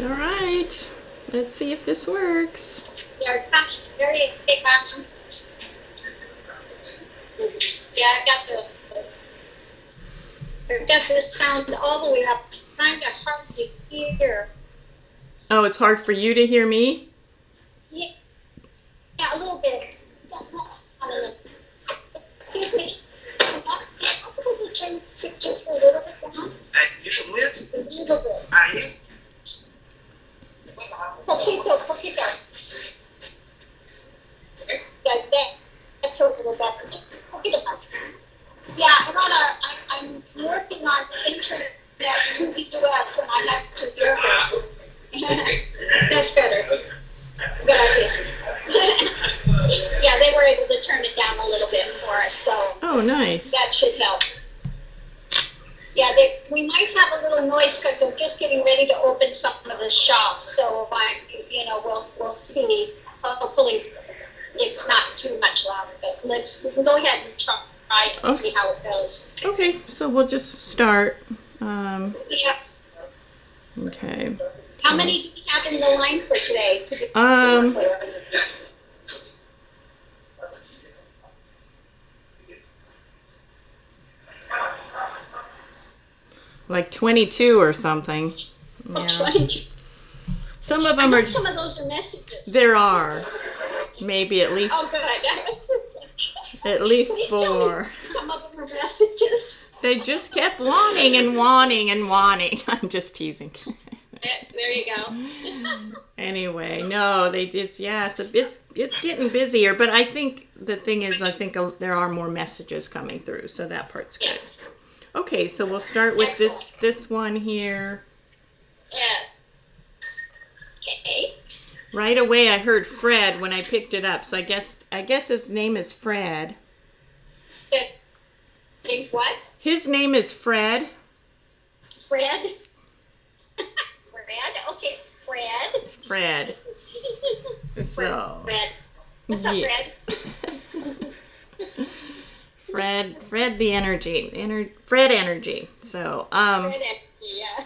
All right. Let's see if this works. Yeah, it's very yeah, I got the sound all the way up. It's kind of hard to hear. Oh, it's hard for you to hear me? Yeah, yeah, a little bit. I don't know. Excuse me. Yeah, probably turn it just a little bit down. A little bit. Poquito, poquito. Yeah, that's a little better. Just poquito much. Yeah, I'm working on the internet to the US and I have to hear it. That's better. Gracias. Yeah, they were able to turn it down a little bit for us, so Oh, nice. that should help. Yeah, we might have a little noise because they're just getting ready to open some of the shops. So, we'll see. Hopefully, it's not too much louder. But we can go ahead and try and see how it goes. Okay, so we'll just start. Yeah. Okay. How many do we have in the line for today? Like 22 or something. Oh, Yeah. 22. Some of them are. Some of those are messages. There are. Maybe at least Oh, good. at least Please tell me 4. some of them are messages. They just kept wanting and wanting and wanting. I'm just teasing. There you go. Anyway, no, it's getting busier, but I think the thing is, there are more messages coming through, so that part's good. Yeah. Okay, so we'll start with this one here. Yeah. Okay. Right away, I heard Fred when I picked it up, so I guess his name is Fred. What? His name is Fred. Fred? Fred? Okay, Fred. Fred. So. Fred. What's up, Yeah. Fred? Fred the energy. Fred energy. So, Fred energy, yeah.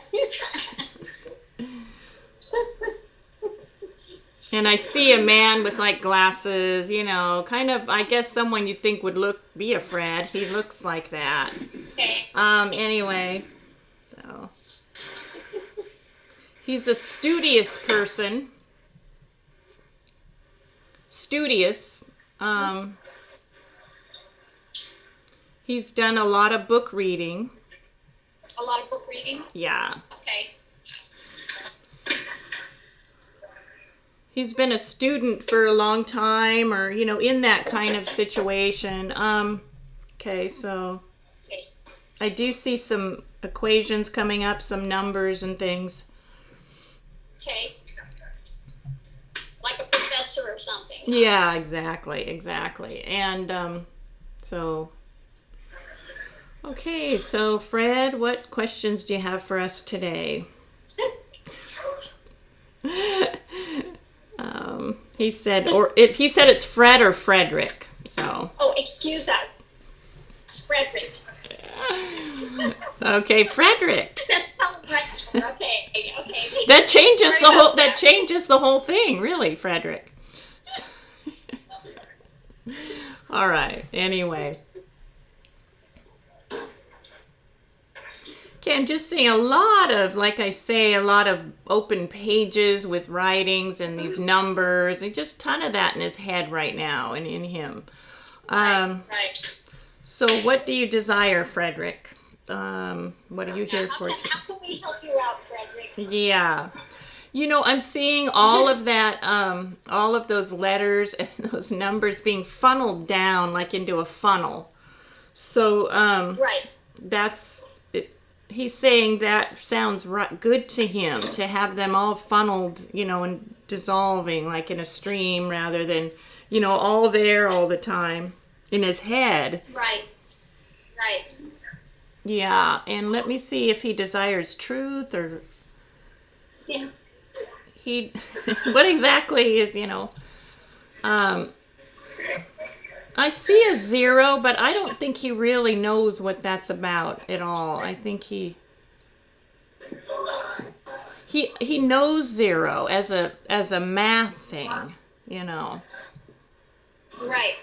and I see a man with like glasses, kind of, I guess someone you'd think would be a Fred. He looks like that. Okay. Anyway, so he's a studious person. Studious. He's done a lot of book reading. A lot of book reading? Yeah. Okay. He's been a student for a long time, or, in that kind of situation. Okay, so Okay. I do see some equations coming up, some numbers and things. Okay. Like a professor or something. Yeah, exactly. And okay, so Fred, what questions do you have for us today? He said it's Fred or Frederick. So. Oh, excuse us. It's Frederick. Okay, Frederick. That sounds right. Okay. That changes Sorry about that changes the whole thing, really, Frederick. All right. Anyway. Okay, I'm just seeing a lot of open pages with writings and these numbers, and just a ton of that in his head right now and in him. Right. So what do you desire, Frederick? What are you here for? How can we help you out, Frederick? Yeah. I'm seeing all of that, all of those letters and those numbers being funneled down like into a funnel. So, Right. that's it. He's saying that sounds good to him, to have them all funneled, and dissolving like in a stream rather than, all there all the time in his head. Right. Yeah, and let me see if he desires truth or Yeah. he what exactly is, I see a 0, but I don't think he really knows what that's about at all. I think he he knows zero as a math thing, you know. Right.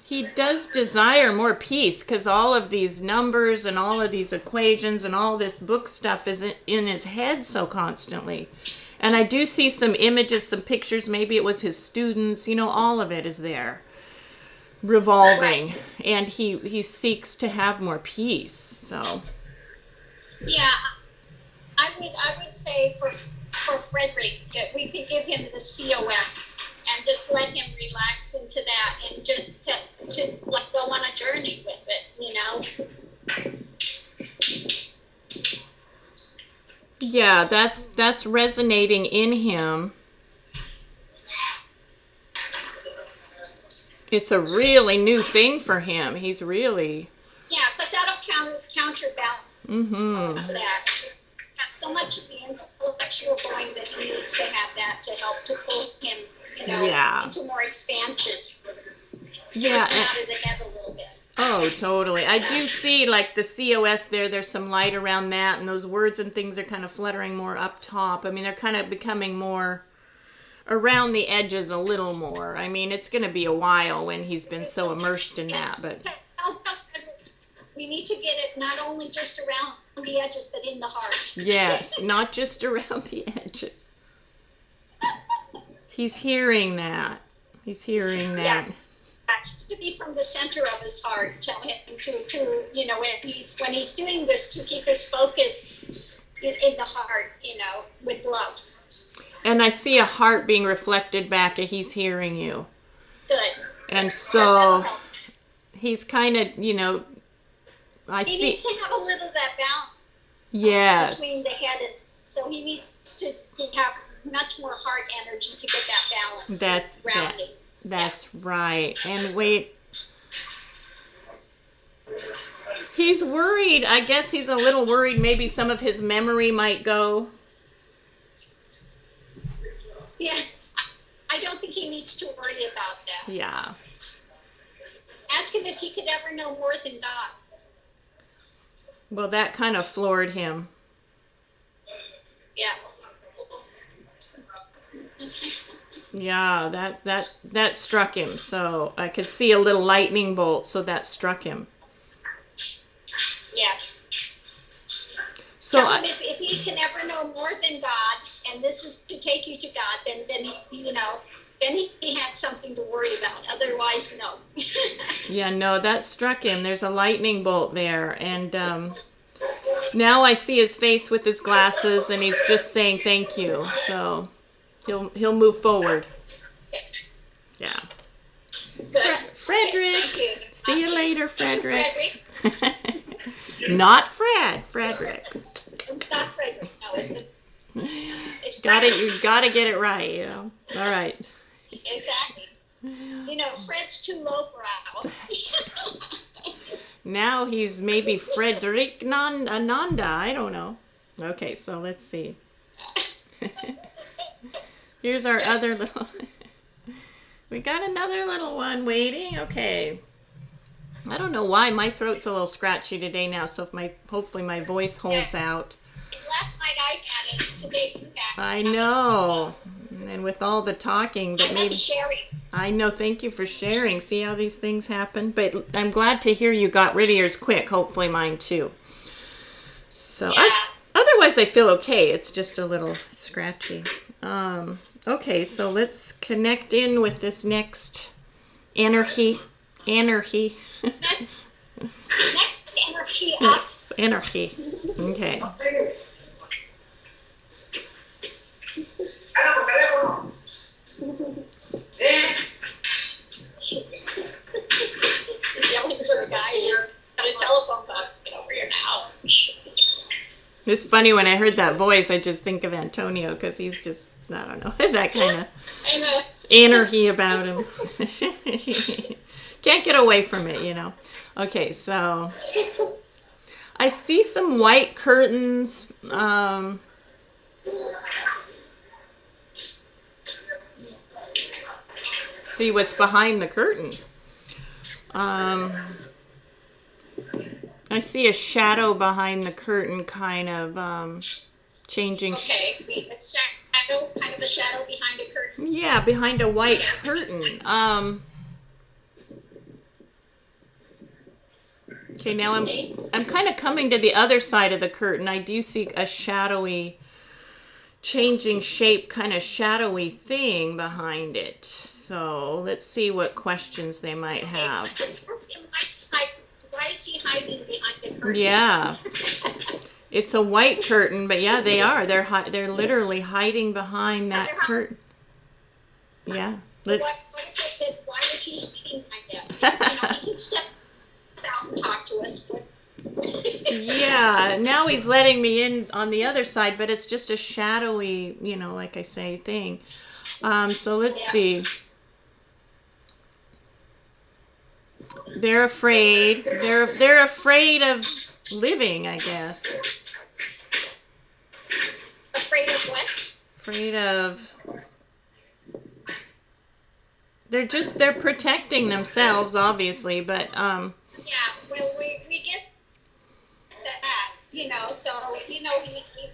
He does desire more peace because all of these numbers and all of these equations and all this book stuff is in his head so constantly. And I do see some images, some pictures, maybe it was his students, you know, all of it is there revolving. Right. And he seeks to have more peace. So Yeah, I would say for Frederick that we could give him the COS and just let him relax into that and just to like go on a journey with it, you know. yeah, that's resonating in him. It's a really new thing for him. He's really Yeah, because that'll counterbalance mm-hmm. that. He's got so much of the intellectual going that he needs to have that to help to pull him, you know, Yeah. into more expansions. Yeah. Get him out of the head a little bit. Oh, totally. I do see like the COS there. There's some light around that, and those words and things are kind of fluttering more up top. I mean, they're kind of becoming more around the edges a little more. I mean, it's going to be a while when he's been so immersed in that, but we need to get it not only just around the edges, but in the heart. yes, not just around the edges. He's hearing that. He's hearing that. Yeah. It needs to be from the center of his heart. Tell him to you know, when he's doing this, to keep his focus in the heart, you know, with love. And I see a heart being reflected back at he's hearing you. Good. And so he's kind of, you know, He needs to have a little of that balance yes. between the head and so he needs to have much more heart energy to get that balance. That's right. And wait, he's worried. I guess he's a little worried maybe some of his memory might go. Yeah, I don't think he needs to worry about that. Yeah. Ask him if he could ever know more than God. Well, that kind of floored him. Yeah. Yeah, that struck him. So I could see a little lightning bolt, so that struck him. Yeah. So Tell him if he can ever know more than God, and this is to take you to God, then he, you know, then he had something to worry about. Otherwise, no. yeah, no, that struck him. There's a lightning bolt there, and now I see his face with his glasses, and he's just saying thank you. So he'll move forward. Yeah. Good. Frederick. Thank you. See you later, Frederick. Frederick. Not Fred. Frederick. It's not Frederick. No, it's You gotta get it right, you know. All right. Exactly. You know, Fred's too lowbrow. Now he's maybe Frederick Ananda. I don't know. Okay, so let's see. Here's our other little... We got another little one waiting. Okay. I don't know why. My throat's a little scratchy today now, so if hopefully my voice holds out. Last night I had it. Today you had it. I know. And with all the talking, but I maybe... love sharing. I know. Thank you for sharing. See how these things happen? But I'm glad to hear you got rid of yours quick. Hopefully mine too. So Yeah. otherwise I feel okay. It's just a little scratchy. Okay, so let's connect in with this next anarchy. Anarchy. Next energy up. Yes, anarchy. Okay. Yelling for a guy who's got a telephone box. Get over here now. It's funny when I heard that voice, I just think of Antonio because he's just, I don't know, that kind of I know. anarchy about him. Can't get away from it, you know. Okay, so I see some white curtains. See what's behind the curtain. I see a shadow behind the curtain, kind of changing. Okay, a shadow, kind of a shadow behind a curtain. Yeah, behind a white curtain. Okay, now I'm kind of coming to the other side of the curtain. I do see a shadowy, changing shape, kind of shadowy thing behind it. So let's see what questions they might have. Why is he hiding behind the curtain? Yeah. It's a white curtain, but yeah, they are. They're literally hiding behind that curtain. Yeah. Why is he hiding behind that? He can step out and talk to us. Yeah. Now he's letting me in on the other side, but it's just a shadowy, like I say, thing. So let's see. They're afraid. They're afraid of living, I guess. Afraid of what? Afraid of. They're protecting themselves, obviously, but Yeah, well, we get that, so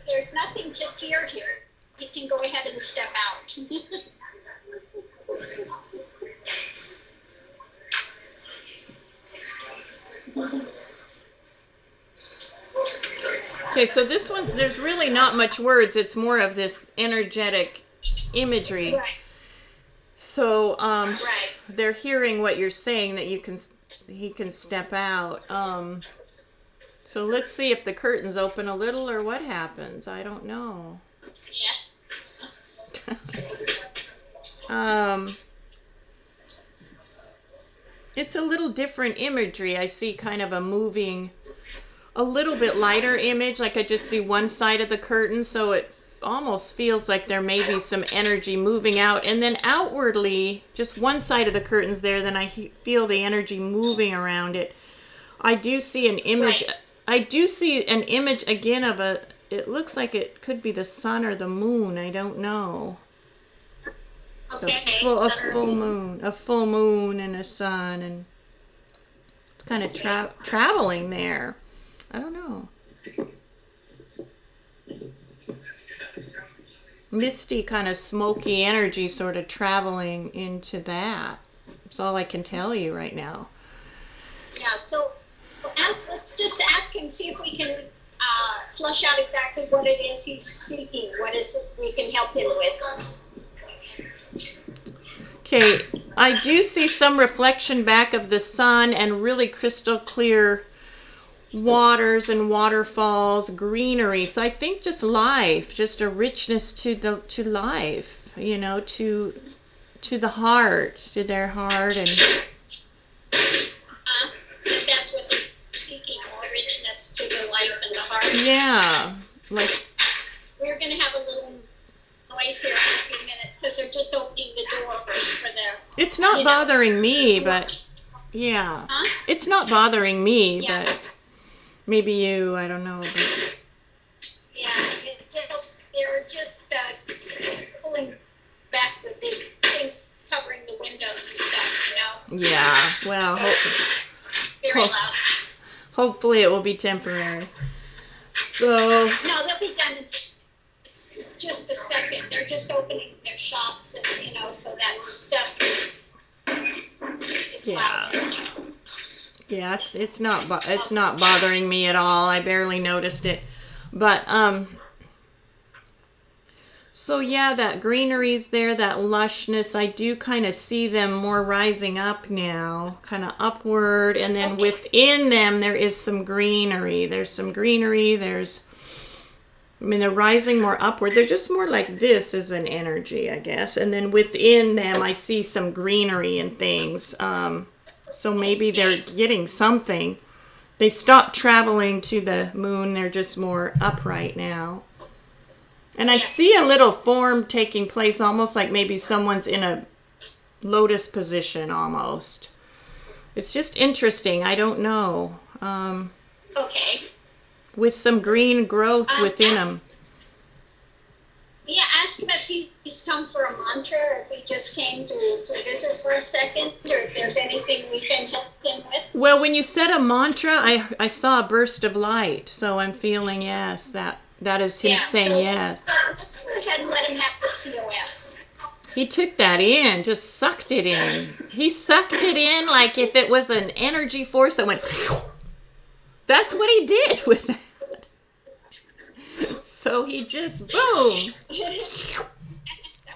there's nothing to fear here. You can go ahead and step out. Okay, so this one's, there's really not much words. It's more of this energetic imagery. Right. So Right. they're hearing what you're saying, that he can step out. So let's see if the curtains open a little or what happens. I don't know. Yeah. It's a little different imagery. I see kind of a moving, a little bit lighter image. Like I just see one side of the curtain, so it almost feels like there may be some energy moving out. And then outwardly, just one side of the curtain's there, then I feel the energy moving around it. I do see an image. Right. I do see an image again of it looks like it could be the sun or the moon. I don't know. Okay. A full moon and a sun, and it's kind of traveling there. I don't know. Misty, kind of smoky energy sort of traveling into that. That's all I can tell you right now. Yeah, so let's just ask him, see if we can flush out exactly what it is he's seeking. What is it we can help him with? Okay, I do see some reflection back of the sun and really crystal clear waters and waterfalls, greenery. So I think just life, just a richness to life, to the heart, to their heart, and that's what they're seeking, more richness to the life and the heart. Yeah, like we're going to have a little noise here in a few minutes because they're just opening the doors for their. It's not bothering me, but yeah, it's not bothering me, Yeah. but maybe you, I don't know. But Yeah, they're just pulling back the things covering the windows and stuff, yeah, well, Very loud. hopefully it will be temporary. So No, they'll be done in just a second. They're just opening their shops, and so that stuff is Yeah. loud. yeah, it's not bothering me at all. I barely noticed it, but so yeah, that greenery's there, that lushness. I do kind of see them more rising up now, kind of upward, and then within them there is some greenery. There's some greenery. They're rising more upward. They're just more like this as an energy, I guess. And then within them, I see some greenery and things. So maybe they're getting something. They stopped traveling to the moon. They're just more upright now. And I see a little form taking place, almost like maybe someone's in a lotus position almost. It's just interesting. I don't know. Okay. With some green growth within them. Yeah, ask him if he's come for a mantra, or if he just came to visit for a second, or if there's anything we can help him with. Well, when you said a mantra, I saw a burst of light, so I'm feeling yes, that is him saying so yes. let's go ahead and let him have the COS. He took that in, just sucked it in. He sucked it in like if it was an energy force that went. That's what he did with that. So he just boom, That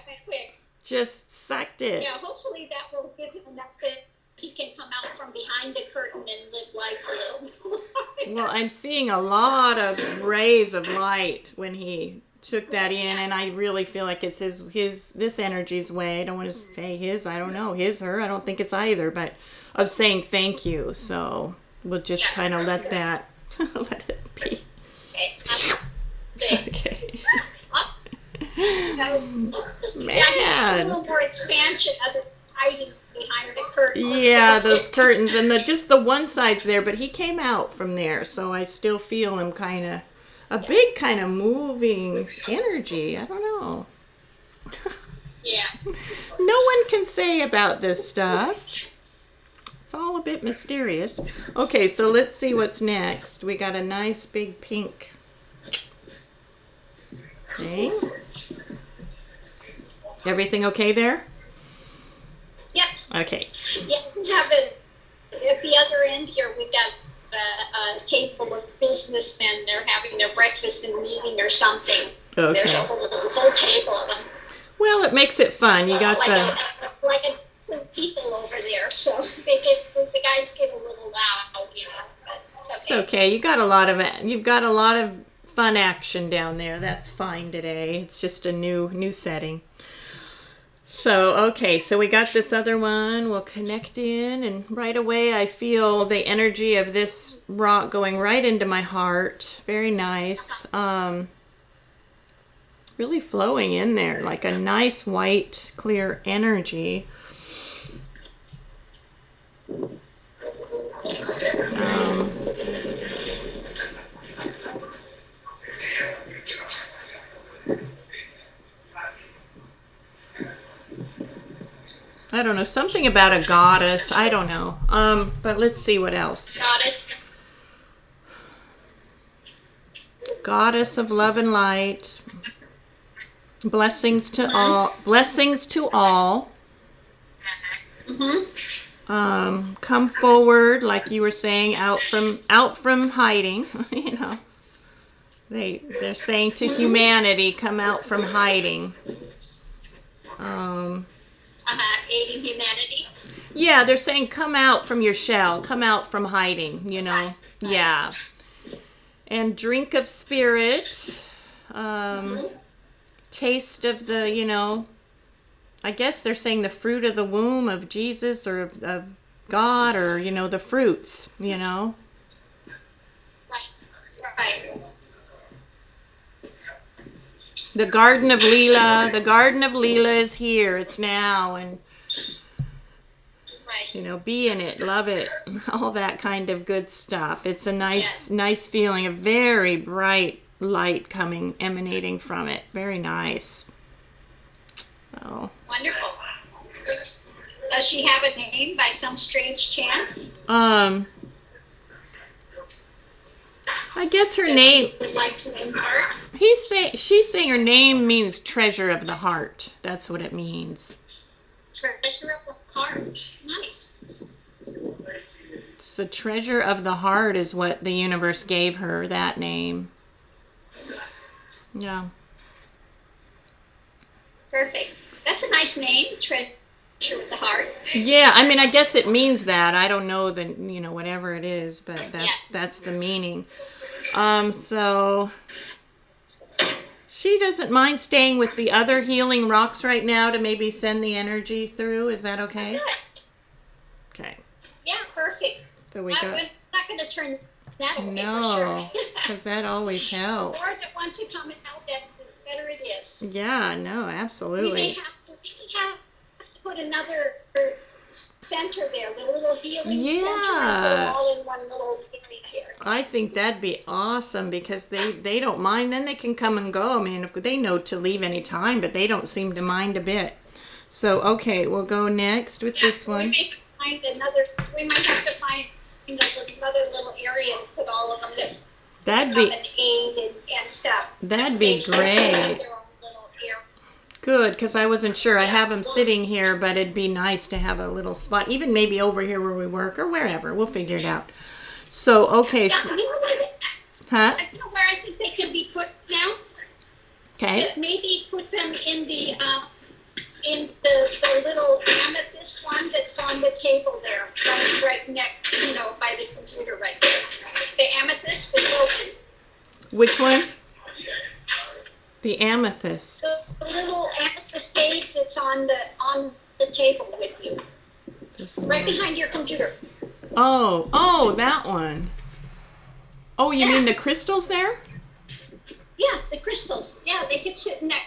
was quick. just sucked it. Yeah, hopefully that will give him enough that he can come out from behind the curtain and live life a little bit. Well, I'm seeing a lot of rays of light when he took that in, and I really feel like it's his this energy's way. I don't want to say his, I don't know, his, her, I don't think it's either, but of saying thank you. So we'll just kind of let that let it be. Okay. That was, Man. a little more expansion of this hiding behind the curtain. Yeah, those curtains and just the one side's there, but he came out from there, so I still feel him kind of a big kind of moving energy. I don't know. Yeah. No one can say about this stuff. It's all a bit mysterious. Okay, so let's see what's next. We got a nice big pink thing. Everything okay there? Yep. Okay. Yeah, we have at the other end here, we've got a table of businessmen. They're having their breakfast and meeting or something. Okay. There's a whole table of them. Well, it makes it fun. You got like the... like some people over there, so the guys get a little loud, but it's okay. It's okay. You've got a lot of fun action down there. That's fine today. It's just a new setting. So, okay, so we got this other one. We'll connect in, and right away I feel the energy of this rock going right into my heart. Very nice. Really flowing in there, like a nice white, clear energy. I don't know, something about a goddess. I don't know. But let's see what else. Goddess of love and light. Blessings to all. Blessings to all. Mm-hmm. Come forward, like you were saying, out from hiding. You know, they're saying to humanity, come out from hiding. Aiding humanity. Yeah, they're saying come out from your shell, come out from hiding. You know, yeah. And drink of spirit. Taste of the, you know, I guess they're saying the fruit of the womb of Jesus or of God, or, you know, the fruits, you know. Right. The Garden of Leela is here. It's now, and you know, be in it, love it, all that kind of good stuff. It's a nice feeling, a very bright light emanating from it. Very nice. Oh. Wonderful. Does she have a name by some strange chance? I guess her name. She would like to impart. She's saying her name means treasure of the heart. That's what it means. Treasure of the heart. Nice. So treasure of the heart is what the universe gave her, that name. Yeah. Perfect. That's a nice name, treasure of the heart. Yeah, I mean, I guess it means that. I don't know the, you know, whatever it is, but that's the meaning. So she doesn't mind staying with the other healing rocks right now to maybe send the energy through. Is that okay? Good. Okay. Yeah, perfect. So we I'm got. not going to turn that away for No, sure. because that always helps. The more that want to come and help us, the better it is. Yeah, no, We may absolutely. have to put another center there, the little healing center, and put Yeah. it all in one little area here. I think that'd be awesome because they don't mind. Then they can come and go. I mean, they know to leave any time, but they don't seem to mind a bit. So, okay, we'll go next with this one. We might have to find another little area to put all of them that That'd come be and aid and stuff. that'd be They have great. their own little area. Good, because I wasn't sure. I have them sitting here, but it'd be nice to have a little spot, even maybe over here where we work or wherever. We'll figure it out. So, okay, Yeah, so, you know what? huh? I know where I think they could be put now. Okay. Maybe put them in the little amethyst one that's on the table there, right next, by the computer right there. The amethyst, the open. Which one? The amethyst. The little amethyst vase that's on the table with you, This right one. behind your computer. Oh, that one. Oh, you Yeah. mean the crystals there? Yeah, the crystals. Yeah, they could sit in that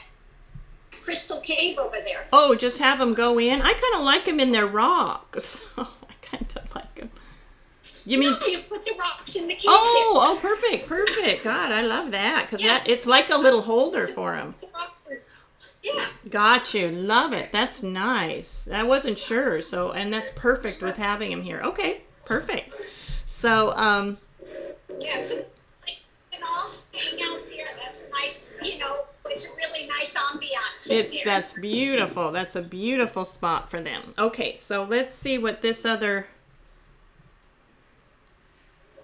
crystal cave over there. Oh, just have them go in? I kind of like them in their rocks. Oh, I kind of like them. You mean... No, you put the rocks in the cave. Oh, perfect. God, I love that because Yes. it's like a little holder for them. The rocks in- Yeah. Got you. Love it. That's nice. I wasn't sure. So, and that's perfect with having him here. Okay, perfect. So, Yeah, so they can all hang out there. That's nice, it's a really nice ambiance in here. that's beautiful. That's a beautiful spot for them. Okay, so let's see what this other.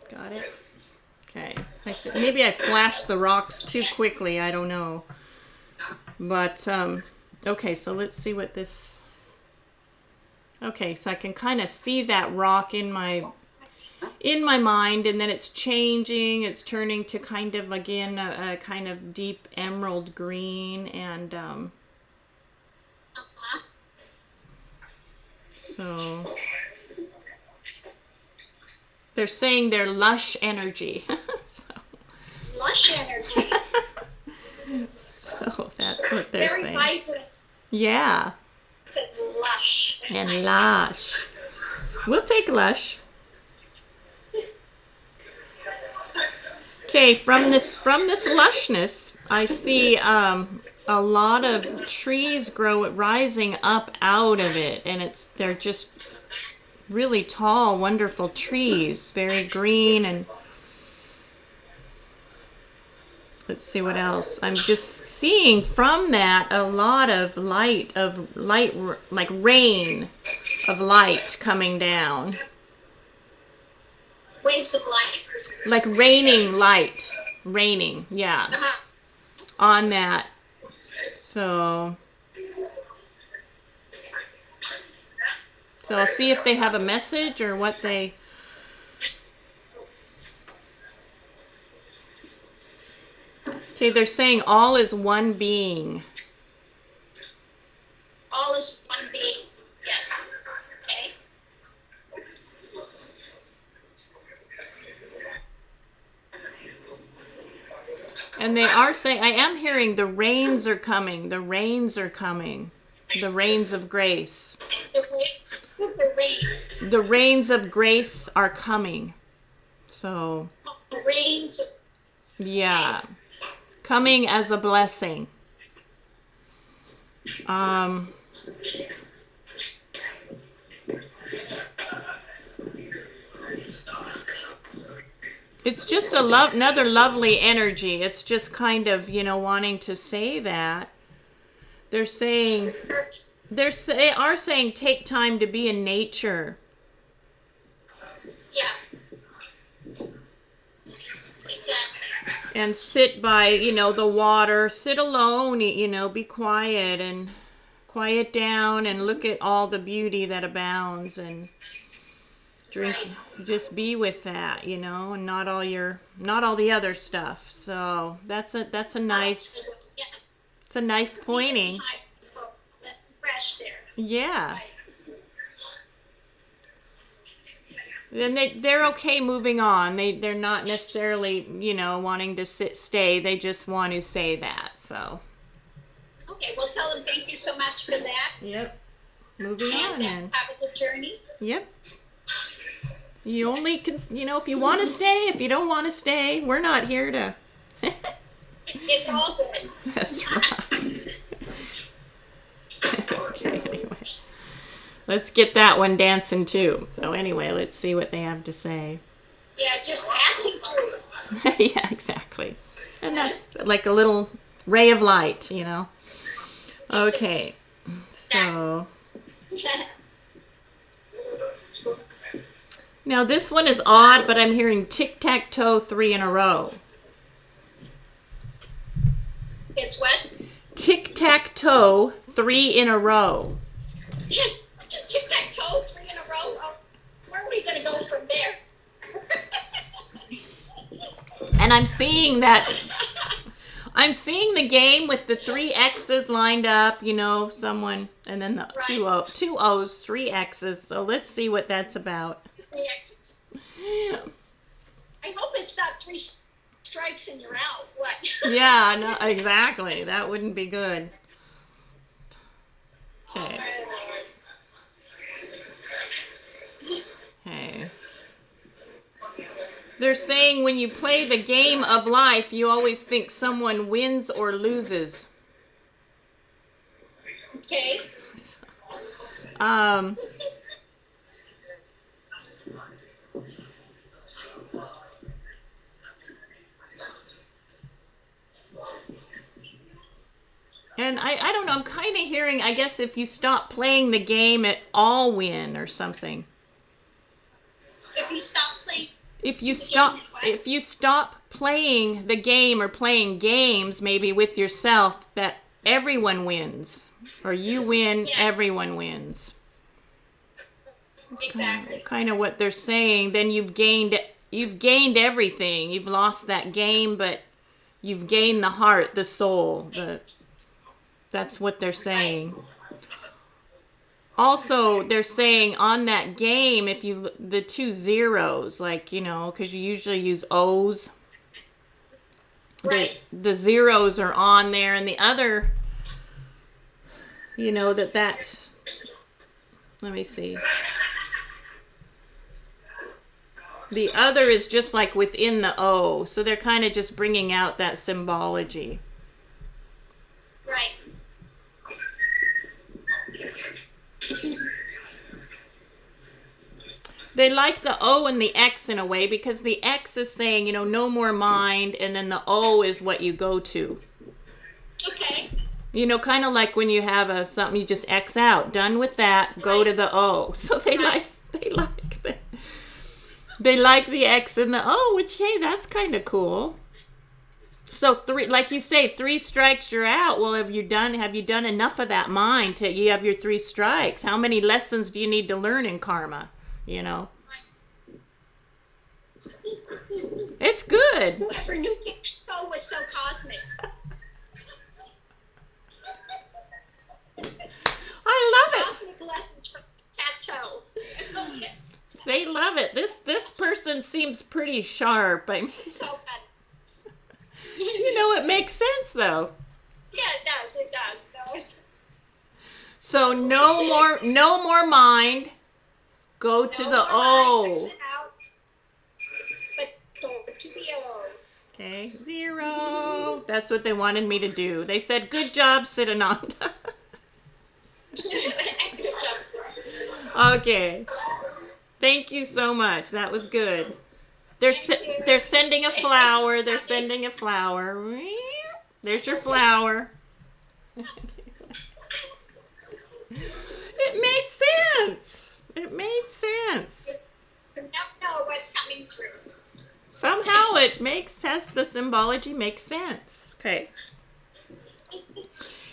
Got it. Okay. Maybe I flashed the rocks too quickly. I don't know. But okay, so let's see what this. Okay, so I can kind of see that rock in my mind, and then it's changing. It's turning to kind of again a kind of deep emerald green, and so they're saying they're lush energy. Lush energy. So that's what they're Very saying. vibrant Yeah, and lush. and lush. We'll take lush. Okay, from this lushness, I see a lot of trees rising up out of it, and they're just really tall, wonderful trees, very green, and let's see what else. I'm just seeing from that a lot of light, like rain of light coming down. Waves of light. Like raining light. Raining, yeah. Uh-huh. On that. So I'll see if they have a message or what they... Okay, they're saying all is one being. All is one being. Yes. Okay. And they are saying, I am hearing the rains are coming. The rains are coming. The rains of grace. The rains. The rains of grace are coming. So, The rains. yeah. Coming as a blessing. It's just another lovely energy. It's just kind of, wanting to say that. They're saying, they are saying take time to be in nature. Yeah. Exactly. And sit by, the water, sit alone, be quiet and quiet down and look at all the beauty that abounds and drink, just be with that, and not all the other stuff. So that's a nice, Yeah. it's a nice pointing. That's fresh there. Yeah. Right. Then they're okay moving on. They're not necessarily, wanting to stay. They just want to say that. So. Okay, well, tell them thank you so much for that. Yep. Moving on And then. that was a journey. Yep. You only can, if you want to stay, if you don't want to stay, we're not here to. It's all good. That's right. Okay, anyway. Let's get that one dancing too. So anyway, let's see what they have to say. Yeah, just passing through. Yeah, exactly. And that's like a little ray of light, Okay. So now this one is odd, but I'm hearing tic-tac-toe 3 in a row. It's what? Tic-tac-toe 3 in a row. Tic-tac-toe 3 in a row? Oh, where are we going to go from there? And I'm seeing the game with the 3 X's lined up, someone, and then the Right. two O's, 3 X's. So let's see what that's about. Yes. I hope it's not 3 strikes and you're out. What? Yeah, no, exactly. That wouldn't be good. Okay. Okay. They're saying when you play the game of life, you always think someone wins or loses. Okay. And I don't know, I'm kind of hearing, I guess if you stop playing the game, it all win or something. If you stop playing. If you stop playing the game or playing games maybe with yourself, that everyone wins. Or you win, Yeah. everyone wins. Exactly. Kind of what they're saying. Then you've gained everything. You've lost that game, but you've gained the heart, the soul. That's what they're saying. Also, they're saying on that game, if the 2 zeros, because you usually use O's. Right. The zeros are on there, and the other, let me see. The other is just like within the O, so they're kind of just bringing out that symbology. Right. They like the O and the X in a way because the X is saying, no more mind, and then the O is what you go to. Okay. Kind of like when you have something you just X out. Done with that, go to the O. So they like the X and the O, which hey, that's kind of cool. So 3, like you say, 3 strikes, you're out. Well, have you done enough of that mind to you have your 3 strikes? How many lessons do you need to learn in karma? It's good. Whoever knew Tic-tac-toe was so cosmic. I love it. Cosmic lessons from tic-tac-toe. Okay. They love it. This person seems pretty sharp. I mean, So fun. it makes sense though. Yeah, it does. It does. No, So no more mind. Go to the O. Exit out, but go to the O's. Okay, 0. That's what they wanted me to do. They said, "Good job, Siddhananda." Good job, sir. Okay. Thank you so much. That was good. They're sending a flower. They're sending a flower. There's your flower. It made sense. It made sense. You never know what's coming through. Somehow the symbology makes sense. Okay.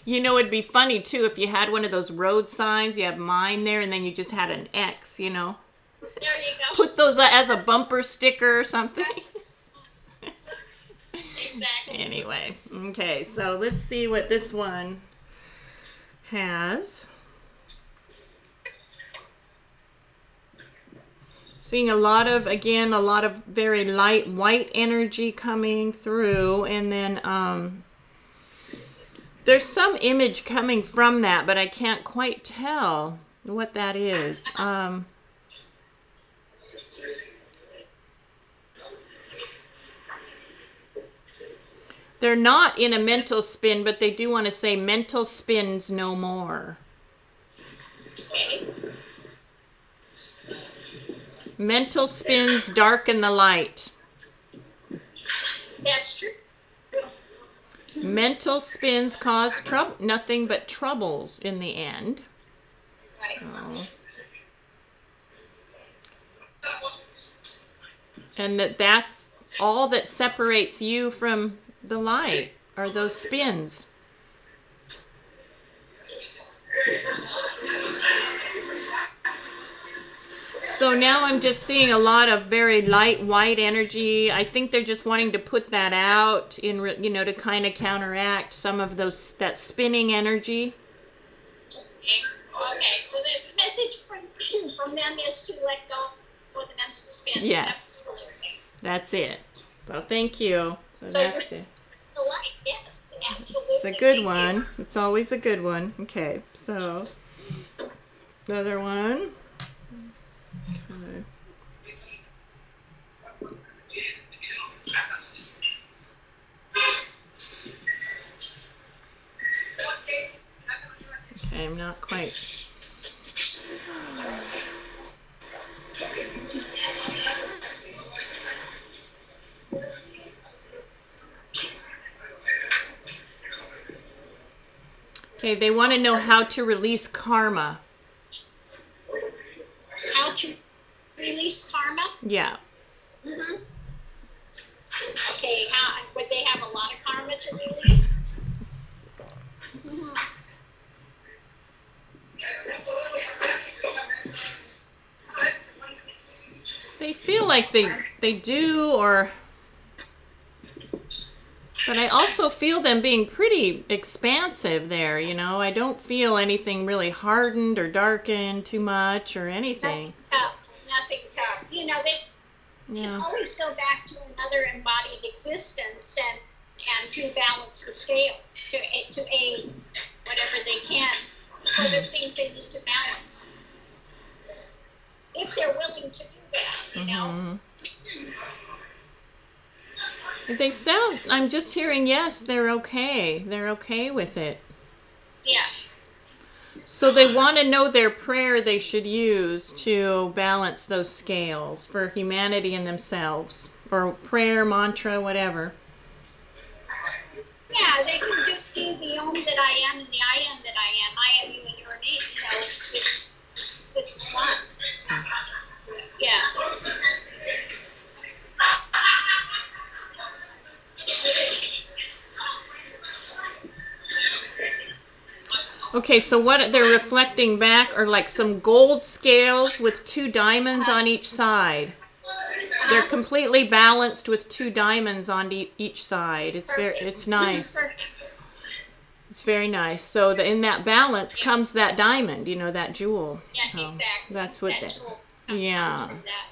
It'd be funny too if you had one of those road signs, you have mine there, and then you just had an X, There you go. Put those as a bumper sticker or something. Exactly. Anyway, okay, so let's see what this one has. Seeing a lot of very light white energy coming through, and then there's some image coming from that, but I can't quite tell what that is. They're not in a mental spin, but they do want to say mental spins no more. Okay. Mental spins darken the light. That's true. Mental spins cause nothing but troubles in the end. Right. Oh. And that's all that separates you from the light, are those spins. So now I'm just seeing a lot of very light white energy. I think they're just wanting to put that out in, to kind of counteract some of that spinning energy. Okay, so the message from them is to let go of the mental spins. Yes. Absolutely. That's it. So thank you. So That's you're it. the light, yes, absolutely. It's a good Thank one. you. It's always a good one. Okay, so another one. Okay. Okay, I'm not quite. Okay, they want to know how to release karma. How to release karma? Yeah. Mm-hmm. Okay, would they have a lot of karma to release? Mm-hmm. They feel like they do, but I also feel them being pretty expansive there, I don't feel anything really hardened or darkened too much or anything. Nothing tough. They can always go back to another embodied existence and to balance the scales, to aid whatever they can for the things they need to balance. If they're willing to do that, They sound, I'm just hearing, yes, they're okay. They're okay with it. Yeah. So they want to know their prayer they should use to balance those scales for humanity and themselves. Or prayer, mantra, whatever. Yeah, they can just do the Om that I am and the I am that I am you and your name. This is one. Yeah. Okay, so what they're reflecting back are like some gold scales with 2 diamonds on each side. They're completely balanced with 2 diamonds on each side. It's nice. It's very nice. So in that balance comes that diamond, that jewel. Yeah, so exactly. That's what that jewel yeah. comes from that.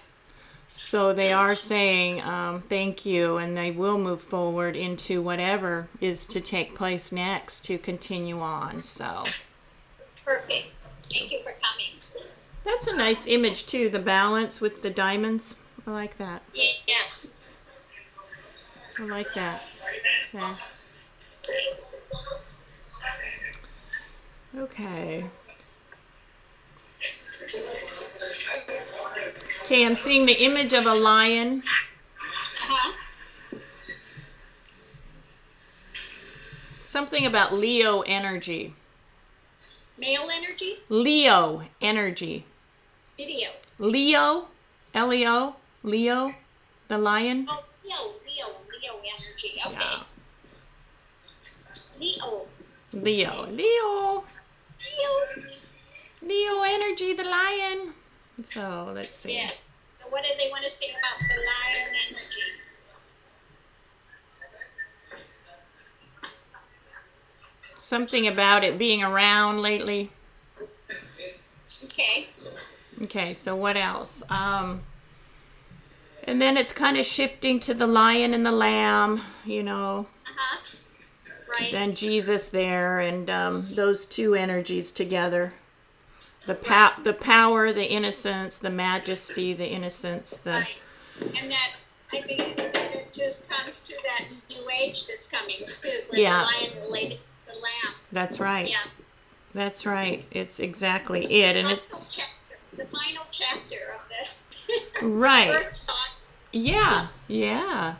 So they are saying thank you, and they will move forward into whatever is to take place next to continue on. So Perfect. Thank you for coming. that's a nice image too, the balance with the diamonds. I like that. Yes. I like that. Okay. Okay, I'm seeing the image of a lion. Uh-huh. Something about Leo energy. Male energy? Leo energy. Video. Leo, L-E-O, Leo, the lion. Oh, Leo energy. Okay. Yeah. Leo. Leo energy, the lion. So let's see. Yes. So what do they want to say about the lion energy? Something about it being around lately. Okay. Okay, so what else? And then it's kind of shifting to the lion and the lamb, Uh-huh. Right. Then Jesus there, and those 2 energies together. The power, the innocence, the majesty, the innocence. Right. And that I think it just comes to that new age that's coming too, where the Yeah, lion related to the lamb. that's right. Yeah. That's right. It's exactly it. And it's The final chapter of the right. Earth song. Yeah, yeah.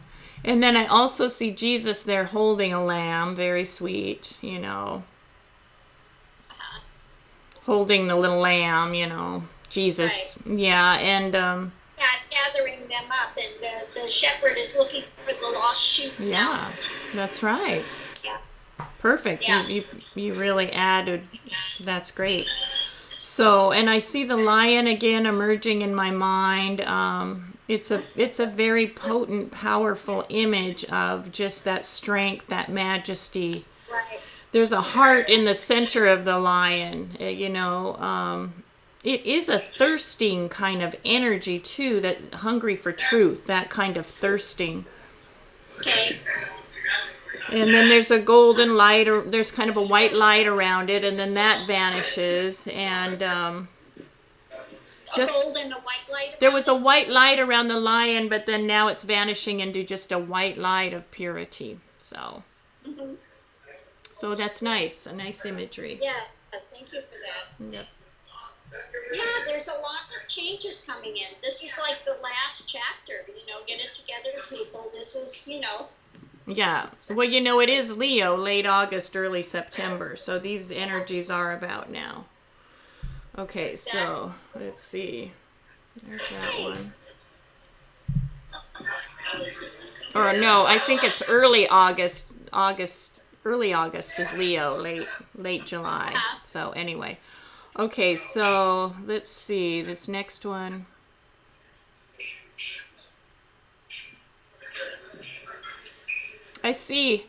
And then I also see Jesus there holding a lamb, very sweet, holding the little lamb, Jesus. Right. Yeah, and Yeah, gathering them up, and the shepherd is looking for the lost sheep now. yeah, that's right. Yeah. Perfect. Yeah. You really added. That's great. So, and I see the lion again emerging in my mind. It's a very potent, powerful image of just that strength, that majesty. Right. There's a heart in the center of the lion. It is a thirsting kind of energy too, that hungry for truth, that kind of thirsting. Okay. And then there's a golden light, or there's kind of a white light around it, and then that vanishes. And A just gold and a white light. there was a white light around the lion, but then now it's vanishing into just a white light of purity. So, Mm-hmm. so that's nice, a nice imagery. Yeah. Thank you for that. Yep. Yeah, there's a lot of changes coming in. This is like the last chapter. Get it together, people. This is, Yeah. Well, it is Leo, late August, early September. So these energies are about now. Okay, so let's see. There's that one. Or no, I think it's early August. Early August is Leo, late July. So anyway. Okay, so let's see. This next one. I see.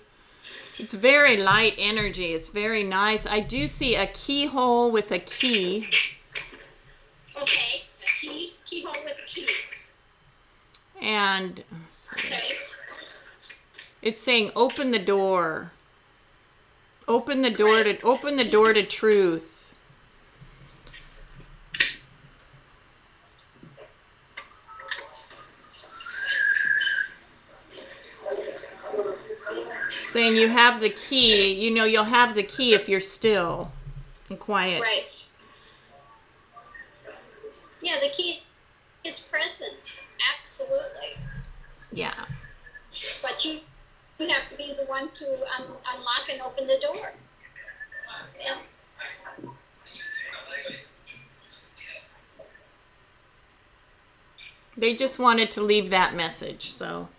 It's very light energy. It's very nice. I do see a keyhole with a key. Okay. A keyhole with a key. And Okay. it's saying open the door. Open the door to truth. Saying you have the key. You'll have the key if you're still and quiet. Right. Yeah, the key is present. Absolutely. Yeah. But you have to be the one to unlock and open the door. Yeah. They just wanted to leave that message, so.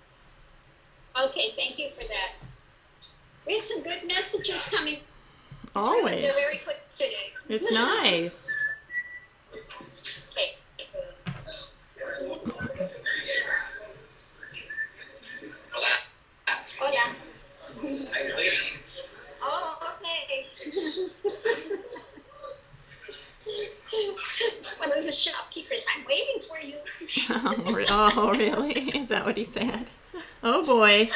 Okay, thank you for that. We have some good messages coming. Always. They're very quick today. It's nice. Okay. Oh, yeah. Oh, okay. One of the shopkeepers, I'm waiting for you. Oh, really? Is that what he said? Oh, boy.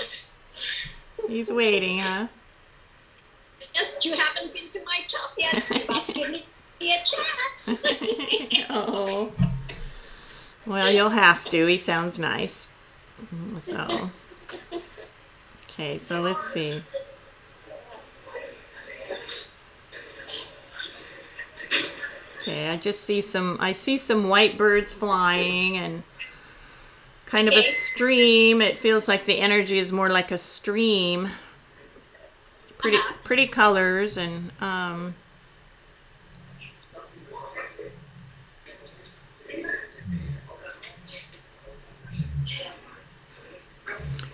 He's waiting, huh? Yes, you haven't been to my shop yet. You must give me a chance. Oh. Well, you'll have to. He sounds nice. So. Okay, so let's see. Okay, I see some white birds flying and kind of a stream. It feels like the energy is more like a stream. Pretty colors and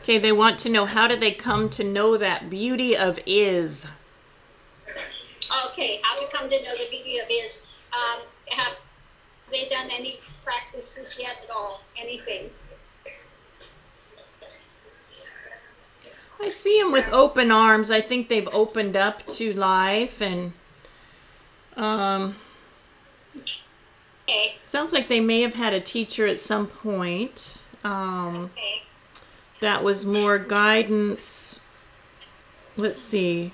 okay, they want to know, how did they come to know that beauty of is? Okay, how to come to know the beauty of is. Have they done any practices yet at all? Anything? I see them with open arms. I think they've opened up to life, and Okay. sounds like they may have had a teacher at some point. Okay. That was more guidance. Let's see.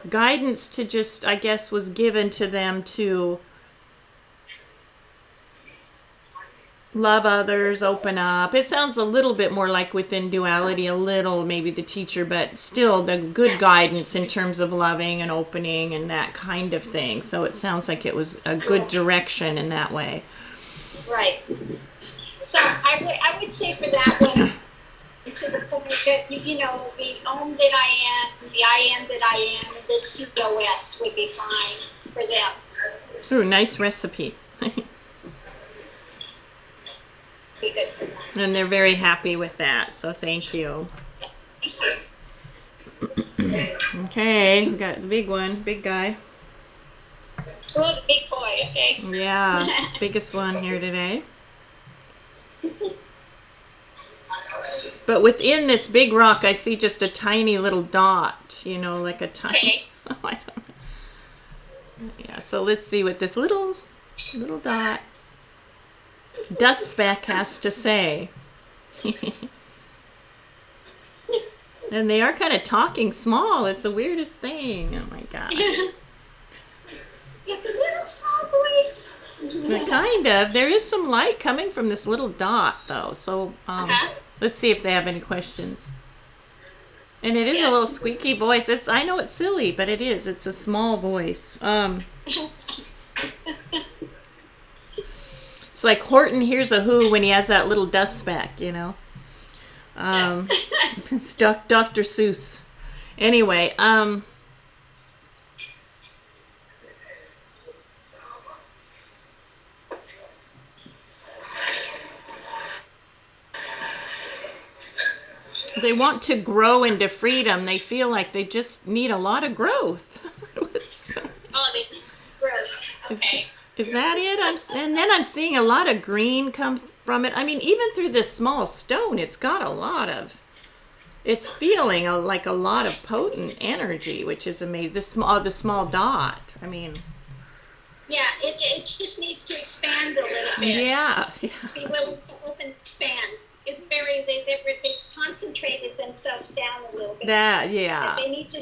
Guidance to just, I guess, was given to them to love others, open up. It sounds a little bit more like within duality, a little maybe the teacher, but still the good guidance in terms of loving and opening and that kind of thing. So it sounds like it was a good direction in that way. Right. So I would say for that one, to the point that, you know, the Om that I am, the I am that I am, and the COS would be fine for them. Ooh, nice recipe. Be good for them. And they're very happy with that, so thank you. Okay, we got the big one, big guy. Oh, the big boy, okay. Yeah, biggest one here today. But within this big rock, I see just a tiny little dot, you know, like a tiny... Okay. I don't know. Yeah, so let's see what this little dot dust speck has to say. And they are kind of talking small. It's the weirdest thing. Oh my God. With the little small voice. But kind of. There is some light coming from this little dot, though. So let's see if they have any questions. And it is a little squeaky voice. I know it's silly, but it is. It's a small voice. It's like Horton hears a who when he has that little dust speck, you know. It's Dr. Seuss. Anyway, they want to grow into freedom. They feel like they just need a lot of growth. Oh, they need growth. Okay. Is that it? And then I'm seeing a lot of green come from it. I mean, even through this small stone, it's got a lot of... It's feeling like a lot of potent energy, which is amazing. The small dot. I mean... Yeah, it just needs to expand a little bit. Yeah. Be willing to open, expand. It's very... They concentrated themselves down a little bit. Yeah. They need to...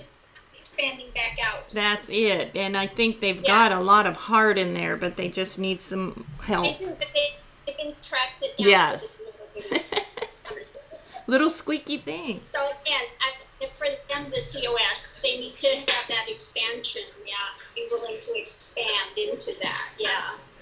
expanding back out. That's it. And I think they've got a lot of heart in there, but they just need some help. They do, but they've been tracked it down to this little squeaky thing. So again, for them, the COS, they need to have that expansion, be willing to expand into that,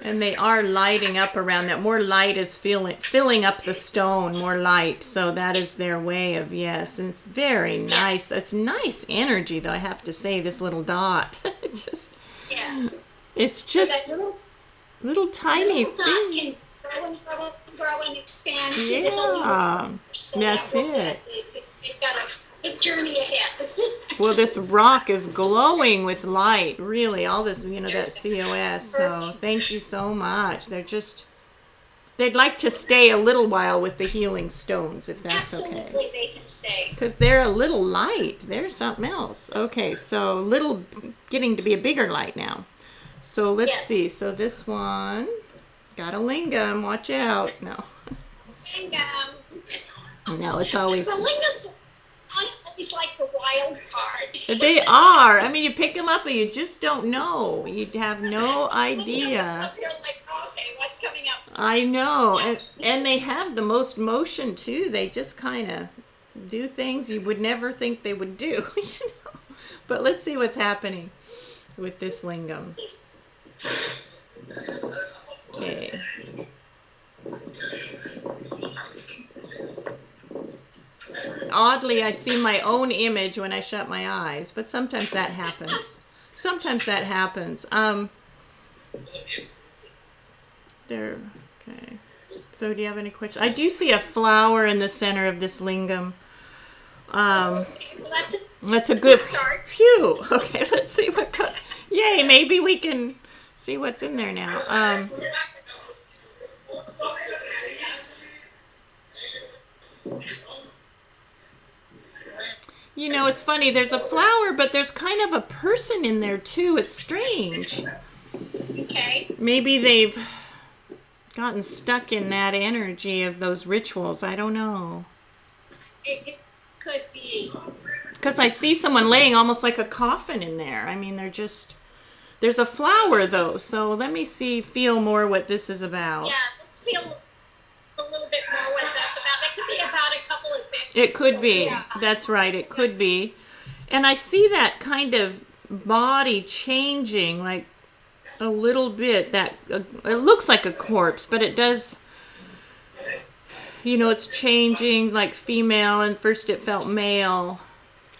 And they are lighting up around that. More light is filling up the stone, more light. So that is their way of, and it's very nice. It's nice energy, though, I have to say, this little dot. It's just so little tiny little thing. Dot can grow and expand. That's it. They've got a big journey ahead. Well, this rock is glowing with light, really. All this, that COS. So thank you so much. They'd like to stay a little while with the healing stones, if that's okay. Absolutely, they can stay. Because they're a little light. They're something else. Okay, so little getting to be a bigger light now. So let's see. So this one got a lingam. Watch out. No. Lingam. No, it's always... The lingams always like the wild card. They are. I mean, you pick them up and you just don't know. You have no idea. You're like, okay, what's coming up? I know. And they have the most motion, too. They just kind of do things you would never think they would do. But let's see what's happening with this lingam. Okay. Oddly, I see my own image when I shut my eyes, but sometimes that happens. There. Okay. So, do you have any questions? I do see a flower in the center of this lingam. Well, that's a good start. Phew. Okay, let's see what. Yay! Maybe we can see what's in there now. It's funny. There's a flower, but there's kind of a person in there, too. It's strange. Okay. Maybe they've gotten stuck in that energy of those rituals. I don't know. It could be. Because I see someone laying almost like a coffin in there. I mean, there's a flower, though. So let me feel more what this is about. Yeah, let's feel little bit more what that's about. That could be about a couple of things. It could So, be. yeah. That's right. It could be. And I see that kind of body changing, like a little bit. That it looks like a corpse, but it does. It's changing, like female, and first it felt male,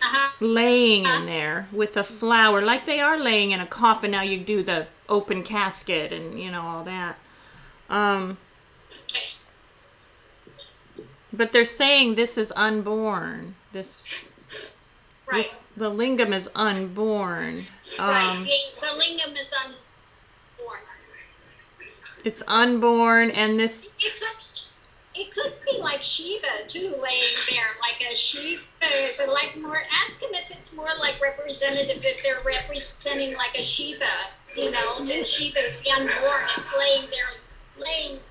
Uh-huh. laying in there with a flower, like they are laying in a coffin. Now you do the open casket and all that. But they're saying this is unborn. Right. The lingam is unborn. Right. The lingam is unborn. It's unborn, and this. It could be like Shiva too, laying there, like a Shiva. Is it like more? Ask him if it's more like representative. If they're representing like a Shiva, the Shiva is the unborn. It's laying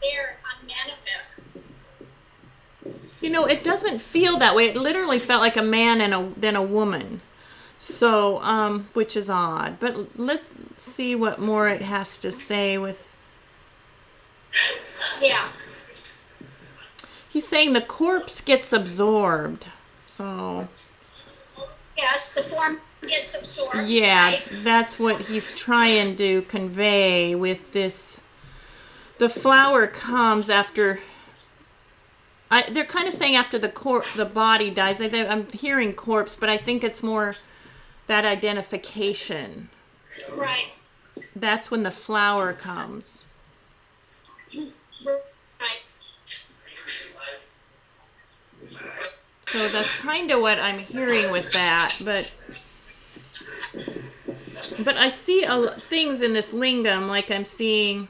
there unmanifest. It doesn't feel that way. It literally felt like a man and then a woman. So, which is odd. But let's see what more it has to say with. Yeah. He's saying the corpse gets absorbed. So. Yes, the form gets absorbed. Yeah, right? that's what he's trying to convey with this. The flower comes after. They're kind of saying after the body dies. I'm hearing corpse, but I think it's more that identification. Right. That's when the flower comes. Right. So that's kind of what I'm hearing with that, but I see things in this lingam, like I'm seeing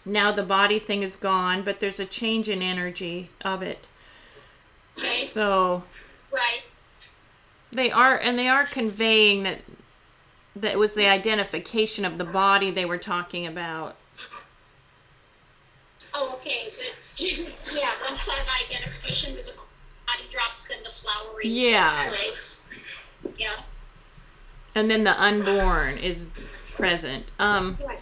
now the body thing is gone, but there's a change in energy of it. Okay. So Right. they are conveying that it was the identification of the body they were talking about. Oh, okay. Yeah, once that identification with the body drops, then the flowering Yeah. takes place. Yeah. And then the unborn is present. Right.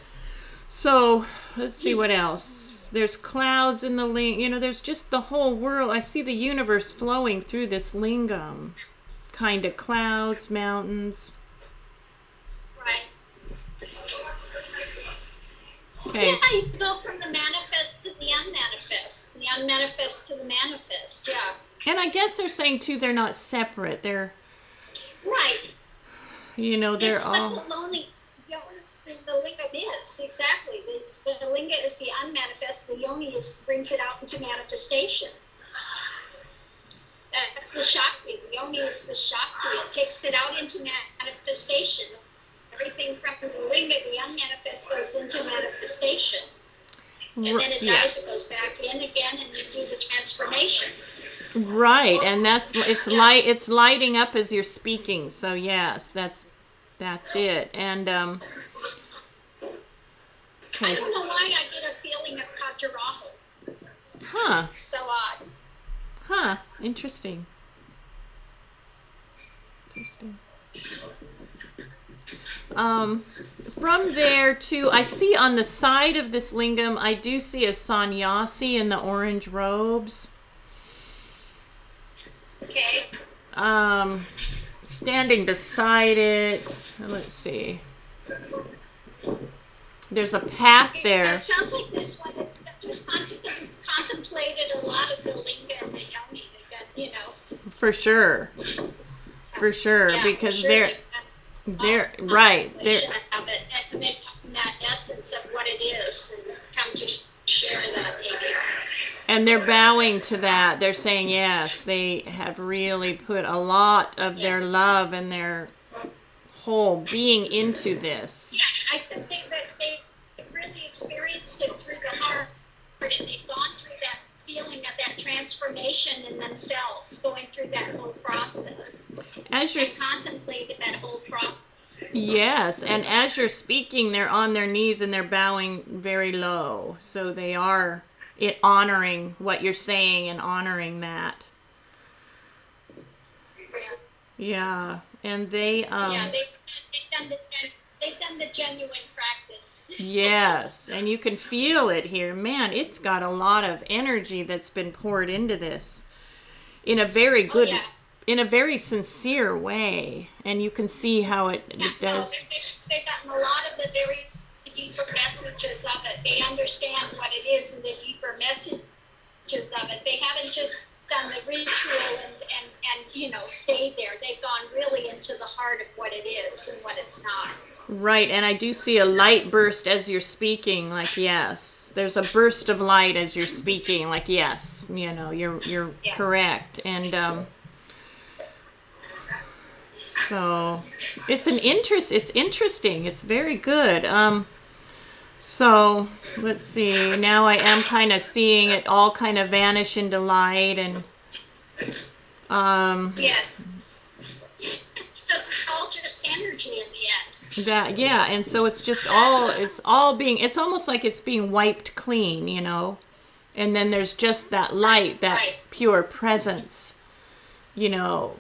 So let's see what else. There's clouds in the there's just the whole world. I see the universe flowing through this lingam. Kind of clouds, mountains. Right. Okay. Yeah, you go from the manifest to the unmanifest to the manifest. Yeah. And I guess they're saying too they're not separate. They're Right. they're It's all what the lonely, the lingam is, exactly. The linga is the unmanifest, the yoni brings it out into manifestation. That's the Shakti. The yoni is the Shakti. It takes it out into manifestation. Everything from the linga, the unmanifest, goes into manifestation. And then it dies, it goes back in again, and you do the transformation. Right, and it's lighting up as you're speaking. So yes, that's it. And I don't know why I get a feeling of Khajuraho. Huh. So odd. Huh. Interesting. From there too, I see on the side of this lingam, I do see a sannyasi in the orange robes. Okay. Standing beside it. Let's see. There's a path there. It sounds like this one has just contemplated a lot of the linga and the yoni. For sure. Yeah, Because sure. they're right. They should have it and that essence of what it is and come to share that maybe. And they're bowing to that. They're saying yes, they have really put a lot of their love and their whole being into this. Yeah, I think they really experienced it through the heart, and they've gone through that feeling of that transformation in themselves, going through that whole process. As you're Contemplated that whole process. Yes, and as you're speaking, they're on their knees and they're bowing very low. So they are honoring what you're saying and honoring that. Yeah. Yeah, and they they've done they've done the genuine practice. Yes, and you can feel it here. Man, it's got a lot of energy that's been poured into this in a very good, yeah. in a very sincere way. And you can see how it does. They've gotten a lot of the very deeper messages of it. They understand what it is and the deeper messages of it. They haven't just done the ritual and stayed there. They've gone really into the heart of what it is and what it's not. Right, and I do see a light burst as you're speaking, like yes. There's a burst of light as you're speaking, like yes. You're correct. And so it's interesting. It's very good. So let's see. Now I am kind of seeing it all kind of vanish into light, and yes, it's all just energy in the end. that yeah, and so it's almost like it's being wiped clean, and then there's just that light, that Right. pure presence, Right.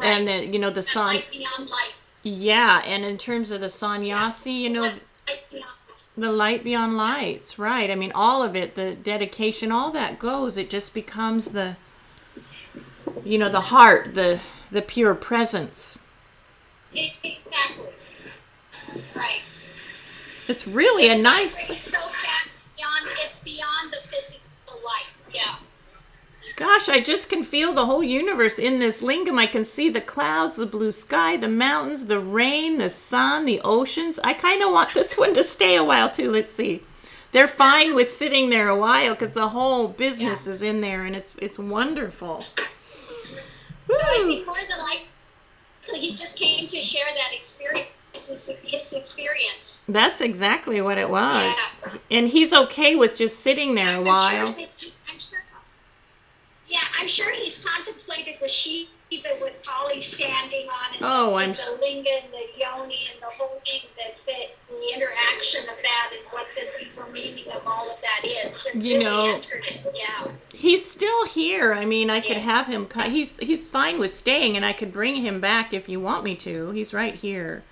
and the That san light beyond light. yeah, and in terms of the sannyasi, Light beyond the light beyond lights, right? I mean, all of it, the dedication, all that goes. It just becomes the heart, the pure presence. Exactly. Right. It's really a nice. It's so fast it's beyond the physical light. Yeah. Gosh, I just can feel the whole universe in this lingam. I can see the clouds, the blue sky, the mountains, the rain, the sun, the oceans. I kind of want this one to stay a while too. Let's see. They're fine with sitting there a while because the whole business is in there, and it's wonderful. So I think more than likely he just came to share that experience. His experience. That's exactly what it was. Yeah. And he's okay with just sitting there a while. I'm sure he's contemplated the Shiva with Kali standing on it. Oh, and the linga and the yoni and the whole thing, the interaction of that and what the deeper meaning of all of that is. And really entered it. Yeah. He's still here. I mean, I could have him. He's fine with staying, and I could bring him back if you want me to. He's right here.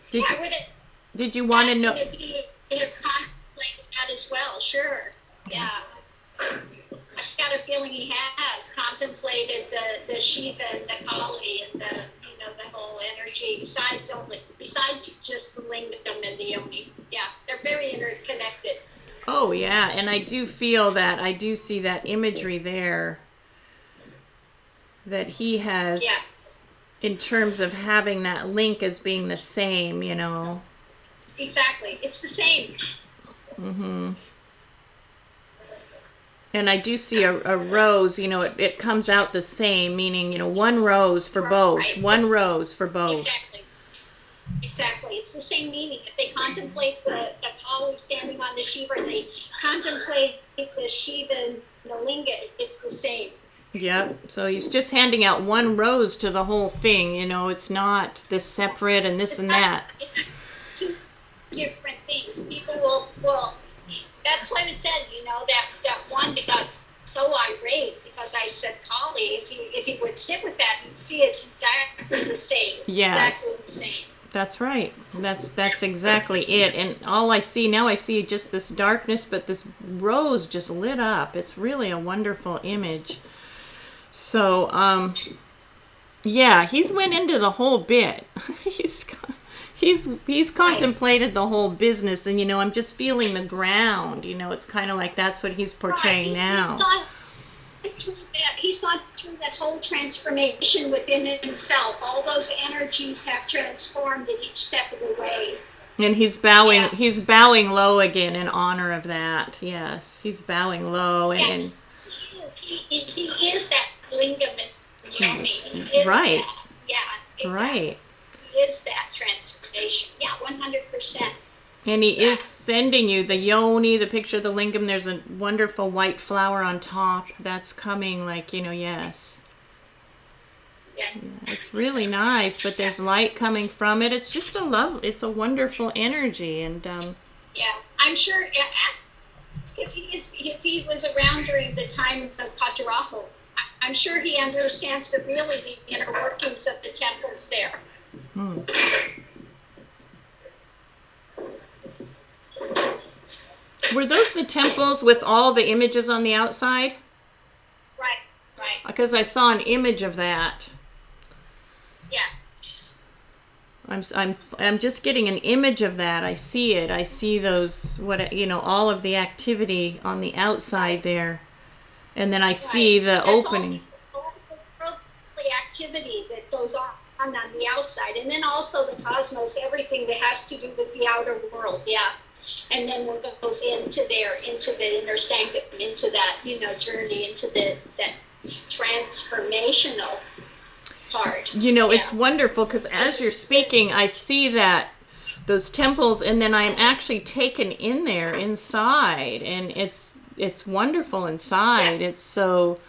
Did you want to know? He contemplated that as well. Sure. Yeah. I've got a feeling he has contemplated the Shiva and the Kali and the whole energy besides just the lingam and the yoni. Yeah, they're very interconnected. Oh yeah, and I do feel that. I do see that imagery there that he has in terms of having that link as being the same, Exactly. It's the same. Mm-hmm. And I do see a rose, it comes out the same, meaning, one rose for both. Right. One rose for both. Exactly. It's the same meaning. If they contemplate the Kali standing on the Shiva, they contemplate the Shiva and the linga, it's the same. Yep. So he's just handing out one rose to the whole thing, it's not this separate and this and that. It's two different things. People will that's why we said, that one that got so irate because I said Kali, if he would sit with that and see it's exactly the same. Yes. Exactly the same. That's right. That's exactly it. And all I see just this darkness, but this rose just lit up. It's really a wonderful image. So, he's went into the whole bit. He's contemplated the whole business, and I'm just feeling the ground. It's kind of like that's what he's portraying now. He's gone through that whole transformation within himself. All those energies have transformed at each step of the way. And he's bowing. Yeah. He's bowing low again in honor of that. Yes, he's bowing low, and he is that lingam and yoni. He is right. That. Yeah. Exactly. Right. He is that transformation. Yeah, 100%. And he is sending you the yoni, the picture of the lingam. There's a wonderful white flower on top. That's coming, yes. Yeah. It's really nice, but there's light coming from it. It's just it's a wonderful energy. And I'm sure, ask if he was around during the time of Khajuraho. I'm sure he understands the inner workings of the temples there. Were those the temples with all the images on the outside? Right, right. Because I saw an image of that. Yeah. I'm just getting an image of that. I see it. I see those all of the activity on the outside there, and then I see the opening. All the worldly activity that goes on the outside, and then also the cosmos, everything that has to do with the outer world. Yeah. And then what goes into the inner sanctum, into that, journey, into that transformational part. It's wonderful because as you're speaking, I see that those temples, and then I'm actually taken in there inside, and it's wonderful inside. Yeah. It's so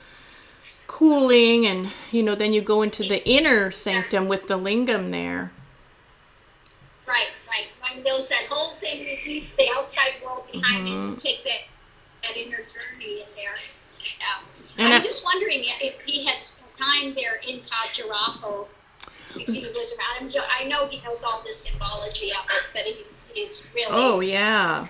cooling, and then you go into the inner sanctum with the lingam there. Right. When there's that whole thing that leaves the outside world behind it, and take that inner journey in there. Yeah. And I'm just wondering if he had spent time there in Khajuraho, if he was around. I know he knows all the symbology of it, but he's really... Oh, yeah.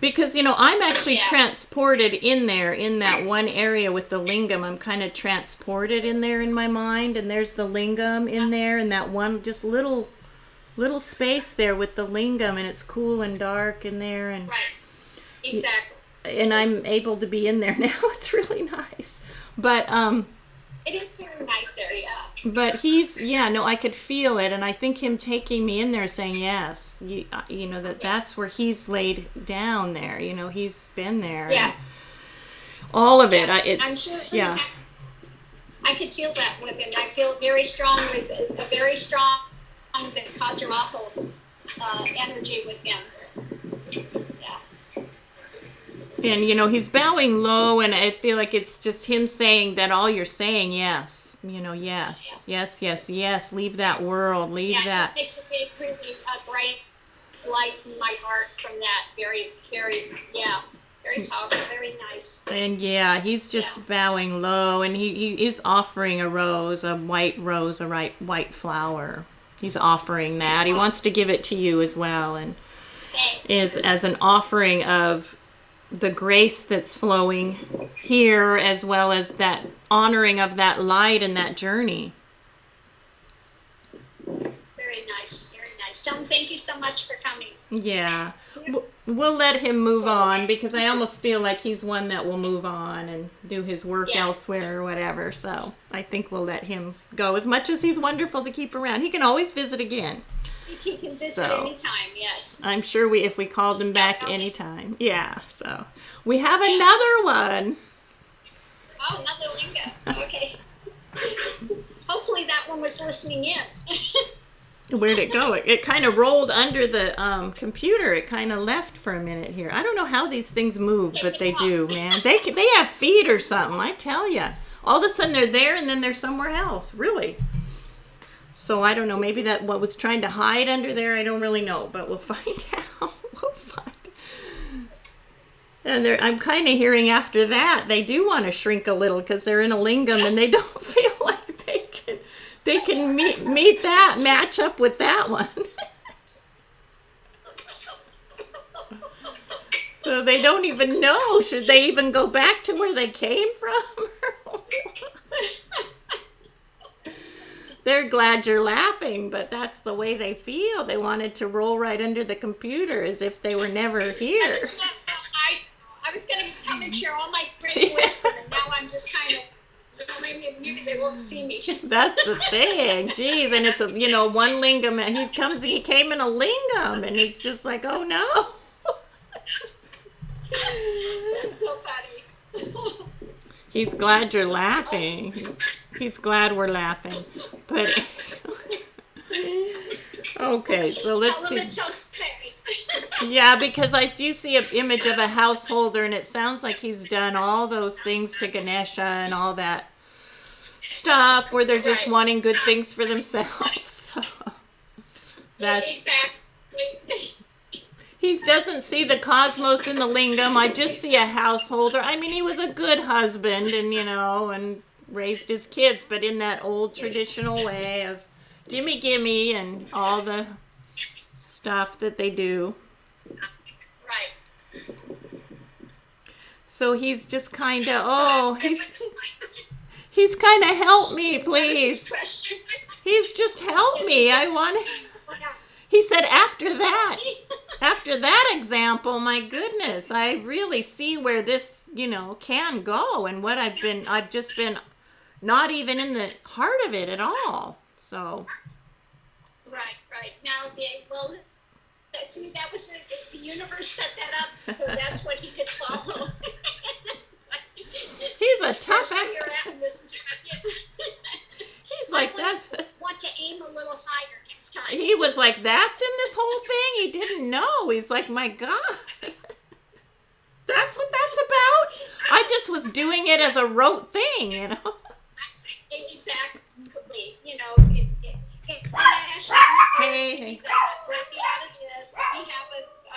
Because, I'm actually transported in there, in that one area with the lingam. I'm kind of transported in there in my mind, and there's the lingam in there, and that one just little space there with the lingam, and it's cool and dark in there, and right. Exactly. And I'm able to be in there now. It's really nice. But it is very nice there, yeah. But I could feel it, and I think him taking me in there saying yes, that's where he's laid down there. He's been there. Yeah. All of it. I'm sure. Yeah. I could feel that with him. I feel very strong with a very strong the Khajuraho energy with him. Yeah. And, he's bowing low, and I feel like it's just him saying that all you're saying, yes. Yes. Leave that world. Leave that. Yeah, it just makes a really bright light in my heart from that. Very, very, very powerful, very nice. And, he's just bowing low, and he is offering a rose, a white rose, a white flower. He's offering that. He wants to give it to you as well, and is as an offering of the grace that's flowing here, as well as that honoring of that light and that journey. Very nice, very nice. Tom, thank you so much for coming. Yeah. We'll let him move on, because I almost feel like he's one that will move on and do his work elsewhere or whatever. So I think we'll let him go, as much as he's wonderful to keep around. He can always visit again. He can visit anytime, yes. I'm sure if we called him back anytime. Yeah, so we have another one. Oh, another linga. Okay. Hopefully that one was listening in. Where'd it go? It kind of rolled under the computer. It kind of left for a minute here. I don't know how these things move, but they do, man. They have feet or something, I tell you. All of a sudden they're there, and then they're somewhere else, really. So I don't know. Maybe that what was trying to hide under there. I don't really know, but we'll find out. And I'm kind of hearing after that they do want to shrink a little, because they're in a lingam, and they don't feel like they can meet that, match up with that one. So they don't even know. Should they even go back to where they came from? They're glad you're laughing, but that's the way they feel. They wanted to roll right under the computer as if they were never here. I was going to come and share all my great wisdom, and now I'm just kind of, maybe they won't see me. That's the thing. Jeez, and it's one lingam, and he came in a lingam, and it's just like, oh no. That's so funny. He's glad you're laughing. He's glad we're laughing. But okay, so let's see. It's okay. Yeah, because I do see an image of a householder, and it sounds like he's done all those things to Ganesha and all that stuff where they're just wanting good things for themselves. So that's exactly. He doesn't see the cosmos in the lingam. I just see a householder. I mean, he was a good husband, and and raised his kids, but in that old traditional way of gimme, and all the stuff that they do. Right. So he's just kind of, he's kind of, help me, please. He's just, help me. I want to. He said after that example, my goodness, I really see where this, can go, and what I've just been not even in the heart of it at all. So. Right. Now, see, that was the universe set that up, so that's what he could follow. He's a tough actor. He's like, want to aim a little higher next time. He was like, that's in this whole thing? He didn't know. He's like, my God. That's what that's about? I just was doing it as a rote thing, Exactly. Hey. Break me out of this. Let me have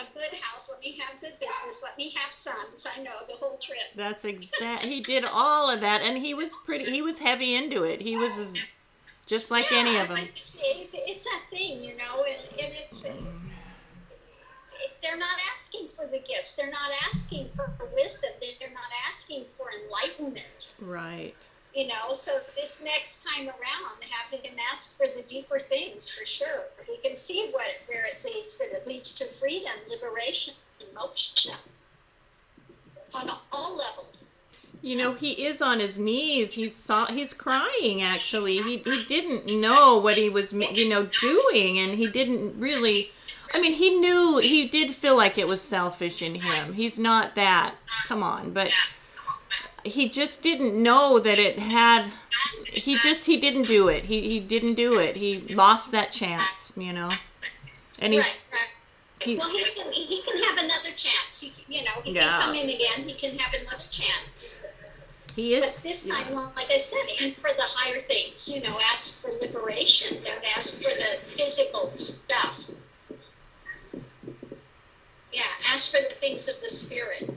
a good house. Let me have good business. Let me have sons. I know the whole trip. That's he did all of that, and he was heavy into it. He was just like any of them. It's a thing, and it's. They're not asking for the gifts. They're not asking for wisdom. They're not asking for enlightenment. Right. So this next time around, have him ask for the deeper things for sure. We can see where it leads. That it leads to freedom, liberation, and moksha on all levels. He is on his knees. He's crying. Actually, he didn't know what he was doing, and he didn't really. I mean, he did feel like it was selfish in him. He's not that. Come on, but he just didn't know that it had. He didn't do it. He didn't do it. He lost that chance, And right. Well, he can have another chance. He can come in again. He can have another chance. He is. But this time, like I said, aim for the higher things. Ask for liberation. Don't ask for the physical stuff. Yeah, ask for the things of the spirit.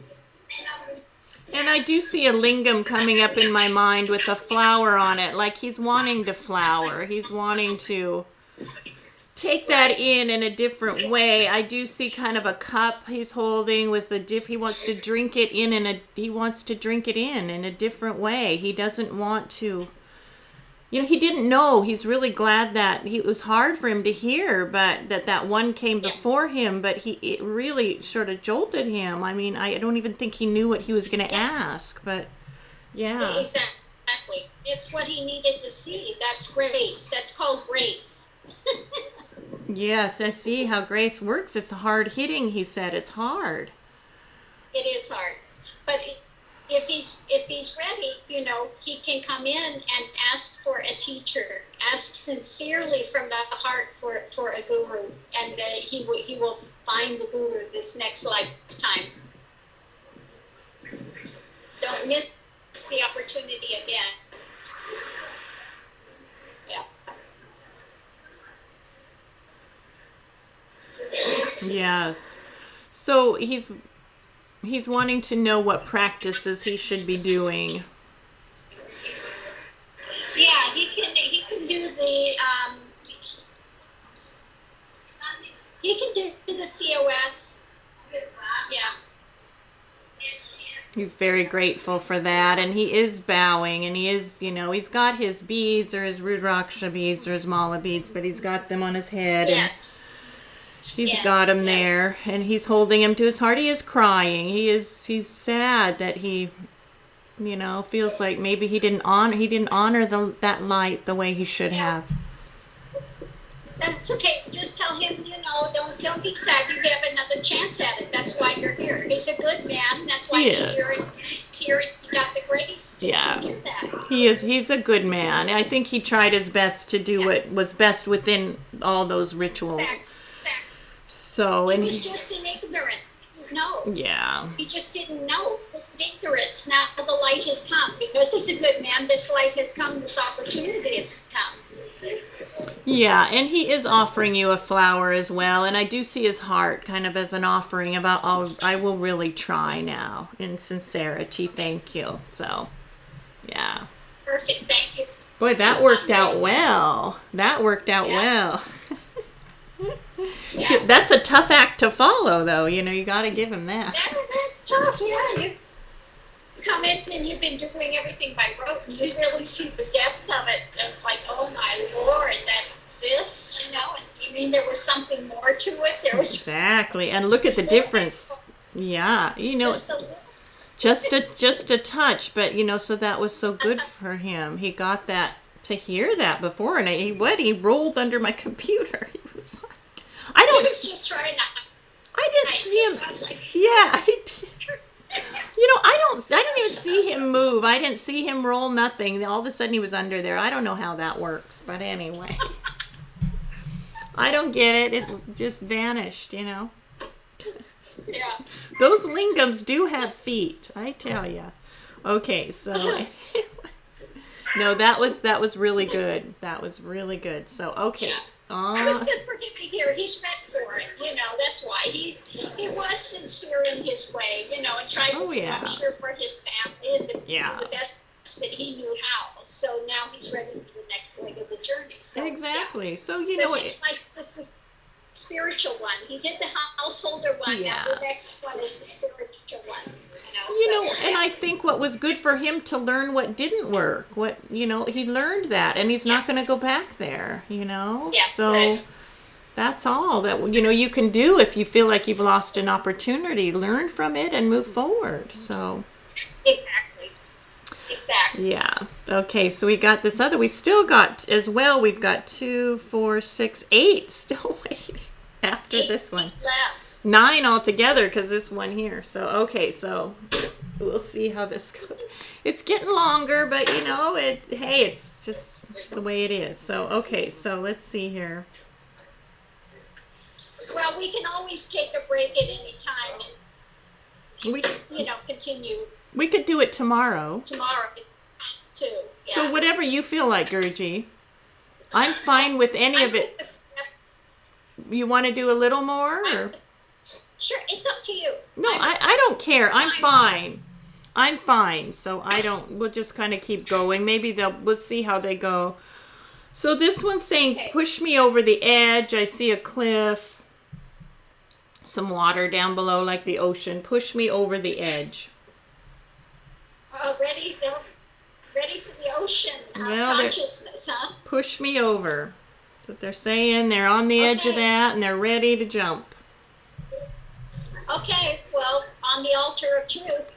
And I do see a lingam coming up in my mind with a flower on it, like he's wanting to flower. He's wanting to take that in a different way. I do see kind of a cup he's holding with he wants to drink it in in a different way. He doesn't want to. He didn't know. He's really glad that it was hard for him to hear, but that one came before him, but it really sort of jolted him. I mean, I don't even think he knew what he was going to ask, but yeah. Exactly. It's what he needed to see. That's grace. That's called grace. Yes, I see how grace works. It's hard hitting, he said. It's hard. It is hard. But if he's ready, he can come in and ask for a teacher, ask sincerely from the heart for a guru, and he will find the guru this next lifetime. Don't miss the opportunity again. Yeah. Yes. So he's wanting to know what practices he should be doing. Yeah, he can do the COS. Yeah. He's very grateful for that, and he is bowing, and he is, he's got his beads or his Rudraksha beads or his mala beads, but he's got them on his head. Yes. He's got him there, and he's holding him to his heart. He is crying. He's sad that he, feels like maybe he didn't honor that light the way he should have. That's okay. Just tell him, don't be sad. You have another chance at it. That's why you're here. He's a good man. That's why he's here. He got the grace to do that. He's a good man. I think he tried his best to do what was best within all those rituals. Exactly. So, he was just in ignorance. No. Yeah. He just didn't know. This is ignorance. Now the light has come. Because he's a good man, this light has come. This opportunity has come. Yeah, and he is offering you a flower as well. And I do see his heart kind of as an offering about, I will really try now. In sincerity, thank you. So, yeah. Perfect. Thank you. Boy, that worked out well. Well. Yeah. That's a tough act to follow, though. You got to give him that. That's tough, yeah. come in and you've been doing everything by rote, and you really see the depth of it. It's like, oh my Lord, that exists, you know. And you mean there was something more to it? There was Exactly. And look at the difference. Yeah, just a little. just a touch, but so that was so good for him. He got that to hear that before, and he rolled under my computer. He was like, I He don't, was just trying to I didn't hide see this. him. I'm like, Yeah, I didn't even see him move. I didn't see him roll nothing. All of a sudden he was under there. I don't know how that works, but anyway. I don't get it. It just vanished, yeah. Those lingams do have feet, I tell you. Okay, so no, that was really good. That was really good. So okay. Yeah. It was good for him to hear. He's meant for it, you know. That's why he was sincere in his way, you know, and tried to do, I'm sure, for his family and the best that he knew how. So now he's ready for the next leg of the journey. So, exactly. Yeah. So this is spiritual one. He did the householder one. Yeah. Now the next one is the spiritual one. And I think what was good for him to learn what didn't work. He learned that, and he's not going to go back there, Yeah, So right. that's all that, you can do if you feel like you've lost an opportunity. Learn from it and move forward, so. Exactly. Yeah. Okay, so we got this other. We still got, as well, we've got 2, 4, 6, 8 still waiting after this one. Left. 9 altogether because this one here. So, okay, so we'll see how this goes. It's getting longer, but it's just the way it is. So, okay, so let's see here. Well, we can always take a break at any time We and, continue we could do it tomorrow. too. Yeah. So whatever you feel like, Gurji. I'm fine with any of it. You want to do a little more? Or? Sure, it's up to you. No, I don't care. I'm fine. I'm fine. So we'll just kind of keep going. Maybe we'll see how they go. So this one's saying, push me over the edge. I see a cliff. Some water down below like the ocean. Push me over the edge. Ready for the ocean consciousness, huh? Push me over. That's what they're saying. They're on the edge of that and they're ready to jump. Okay, well, on the altar of truth,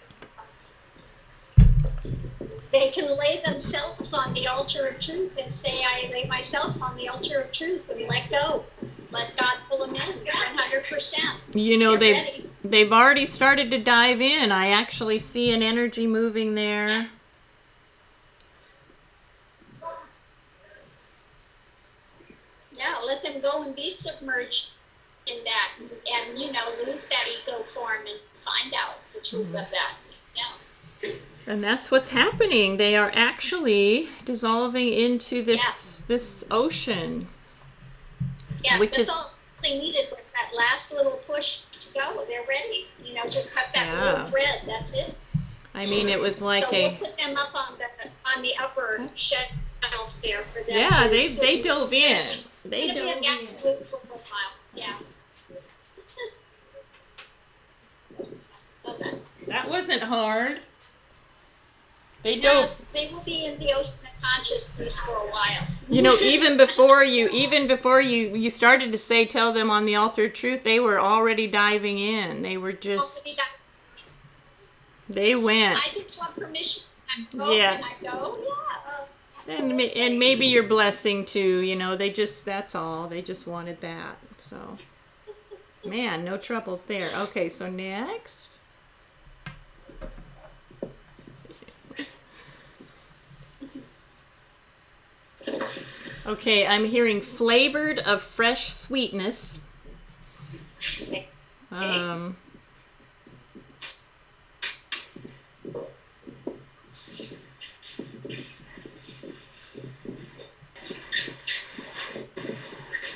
they can lay themselves on the altar of truth and say, I lay myself on the altar of truth and let go. Let God pull them in 100%. They've already started to dive in. I actually see an energy moving there. Yeah, let them go and be submerged in that and, lose that ego form and find out the truth of that. Yeah. And that's what's happening. They are actually dissolving into this ocean. Yeah, which that's is all they needed was that last little push to go. They're ready. Just cut that little thread. That's it. I mean, it was like we'll put them up on the upper shelf there for them. Yeah, they dove in. They dove in. Absolute for a while. Yeah. Okay. That wasn't hard. They dove. They will be in the ocean of consciousness for a while. Even before you started to say, tell them on the altar of truth, they were already diving in. They were just. They went. I just want permission. I go. Yeah. And maybe your blessing too. That's all. They just wanted that. So, man, no troubles there. Okay, so next. Okay, I'm hearing flavored of fresh sweetness.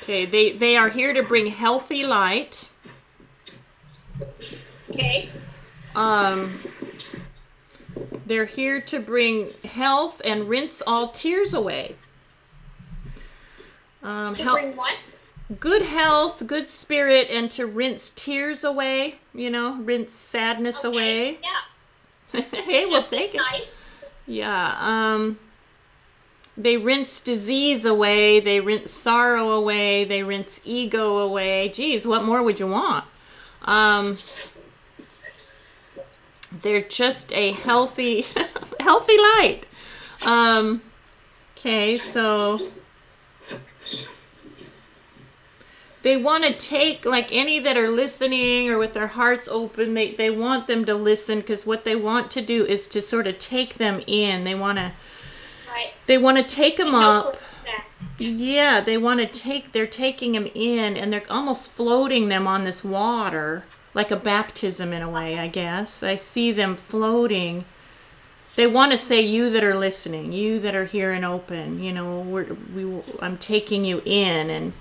Okay, they are here to bring healthy light. Okay. They're here to bring health and rinse all tears away. Bring what? Good health, good spirit, and to rinse tears away, rinse sadness away. Yeah. Hey, we'll take That's it. nice. Yeah. They rinse disease away. They rinse sorrow away. They rinse ego away. Geez, what more would you want? Um, they're just a healthy, healthy light. Um, okay, so they want to take, like any that are listening or with their hearts open, they want them to listen, because what they want to do is to sort of take them in. Right. They want to take them No up. pushback. Yeah, they're taking them in, and they're almost floating them on this water, like a baptism in a way, I guess. I see them floating. They want to say, you that are listening, you that are here and open, I'm taking you in and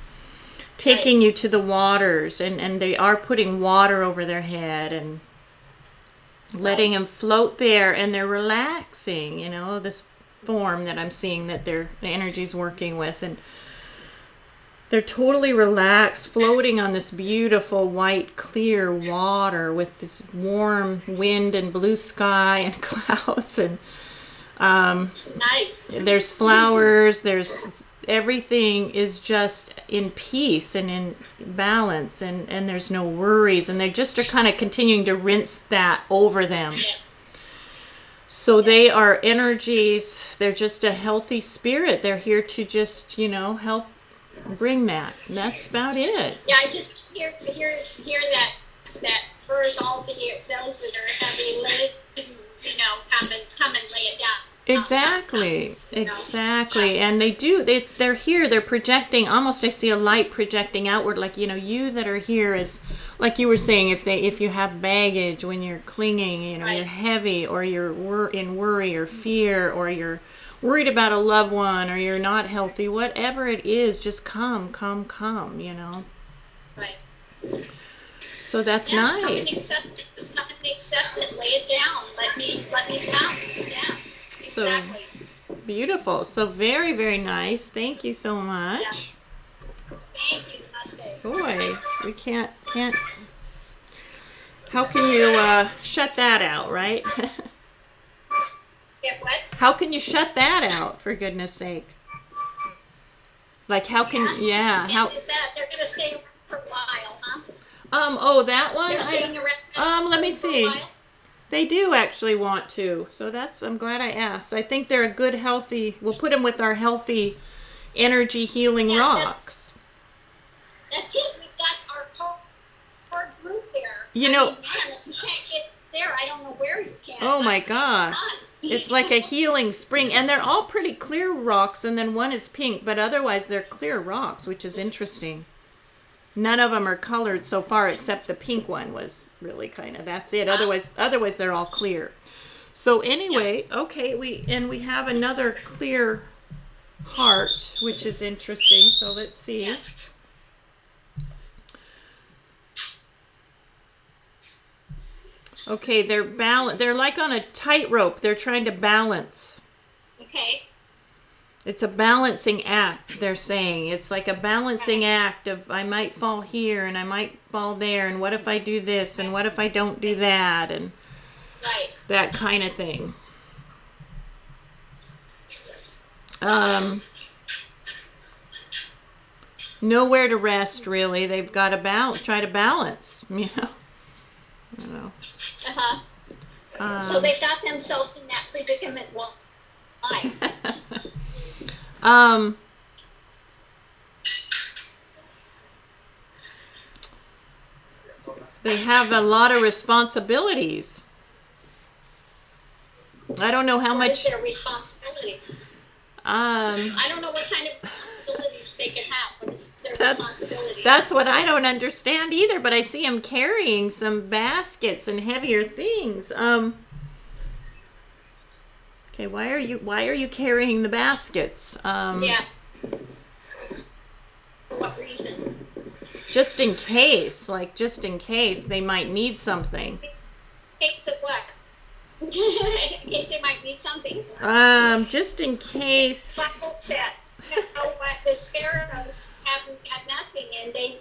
taking you to the waters, and they are putting water over their head and letting them float there, and they're relaxing, this form that I'm seeing that the energy's working with, and they're totally relaxed, floating on this beautiful white clear water with this warm wind and blue sky and clouds, and Nice. there's flowers, there's everything is just in peace and in balance, and there's no worries, and they just are kind of continuing to rinse that over them. Yes. So they are energies, they're just a healthy spirit. They're here to just, help bring that. And that's about it. Yeah, I just hear that first all the those that are heavy laden, come and lay it down. Exactly. And they're here, they're projecting, almost I see a light projecting outward, like, you that are here is, like you were saying, if you have baggage, when you're clinging, Right. you're heavy, or you're in worry or fear, or you're worried about a loved one, or you're not healthy, whatever it is, just come. Right. So that's Yeah, nice. come and accept it. Lay it down. Let me come. Yeah. So Exactly. beautiful. So very, very nice. Thank you so much. Thank you, Namaste. Boy, we can't. How can you shut that out, right? Get what? How can you shut that out, for goodness sake? Like, how can, how, And is that they're going to stay around for a while, huh? oh, that one? They're staying around. Let me for a see. while? They do actually want to. So I'm glad I asked. I think they're a good, healthy, we'll put them with our healthy energy healing Yes, rocks. That's it. We've got our core group there. You know- man, if you can't get there, I don't know where you can. Oh my gosh. It's like a healing spring, and they're all pretty clear rocks, and then one is pink, but otherwise they're clear rocks, which is interesting. None of them are colored so far, except the pink one was really kind of, that's it. Otherwise they're all clear. So anyway, okay, we have another clear heart, which is interesting. So let's see. Yes. Okay, they're like on a tightrope. They're trying to balance. Okay. It's a balancing act, they're saying. It's like a balancing act of, I might fall here and I might fall there, and what if I do this, and what if I don't do that, and Right. that kind of thing. Nowhere to rest, really. They've got to try to balance, I don't know. Uh-huh. So they've got themselves in that predicament. Why? They have a lot of responsibilities. I don't know how What is much. their responsibility? Um, I don't know what kind of responsibilities they can have. What is their That's- responsibility? that's what I don't understand either. But I see them carrying some baskets and heavier things. Okay, why are you carrying the baskets? Yeah. For what reason? Just in case, they might need something. In case of what? In case they might need something. Just in case. Bible said, what the sparrows haven't got nothing, and they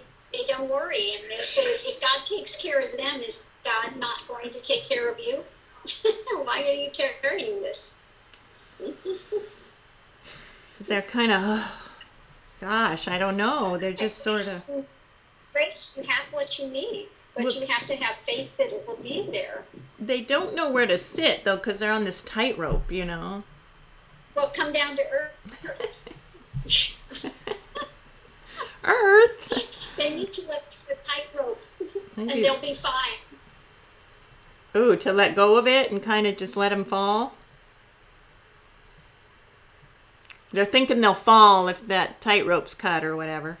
don't worry. And if God takes care of them, is God not going to take care of you? Why are you carrying this? They're kind of, gosh, I don't know. They're just sort of. Grace, you have what you need, but Well, you have to have faith that it will be there. they don't know where to sit though, because they're on this tightrope, you know. Well, come down to earth. Earth. They need to lift the tightrope, and Maybe. they'll be fine. Ooh, to let go of it and kind of just let them fall. They're thinking they'll fall if that tightrope's cut or whatever.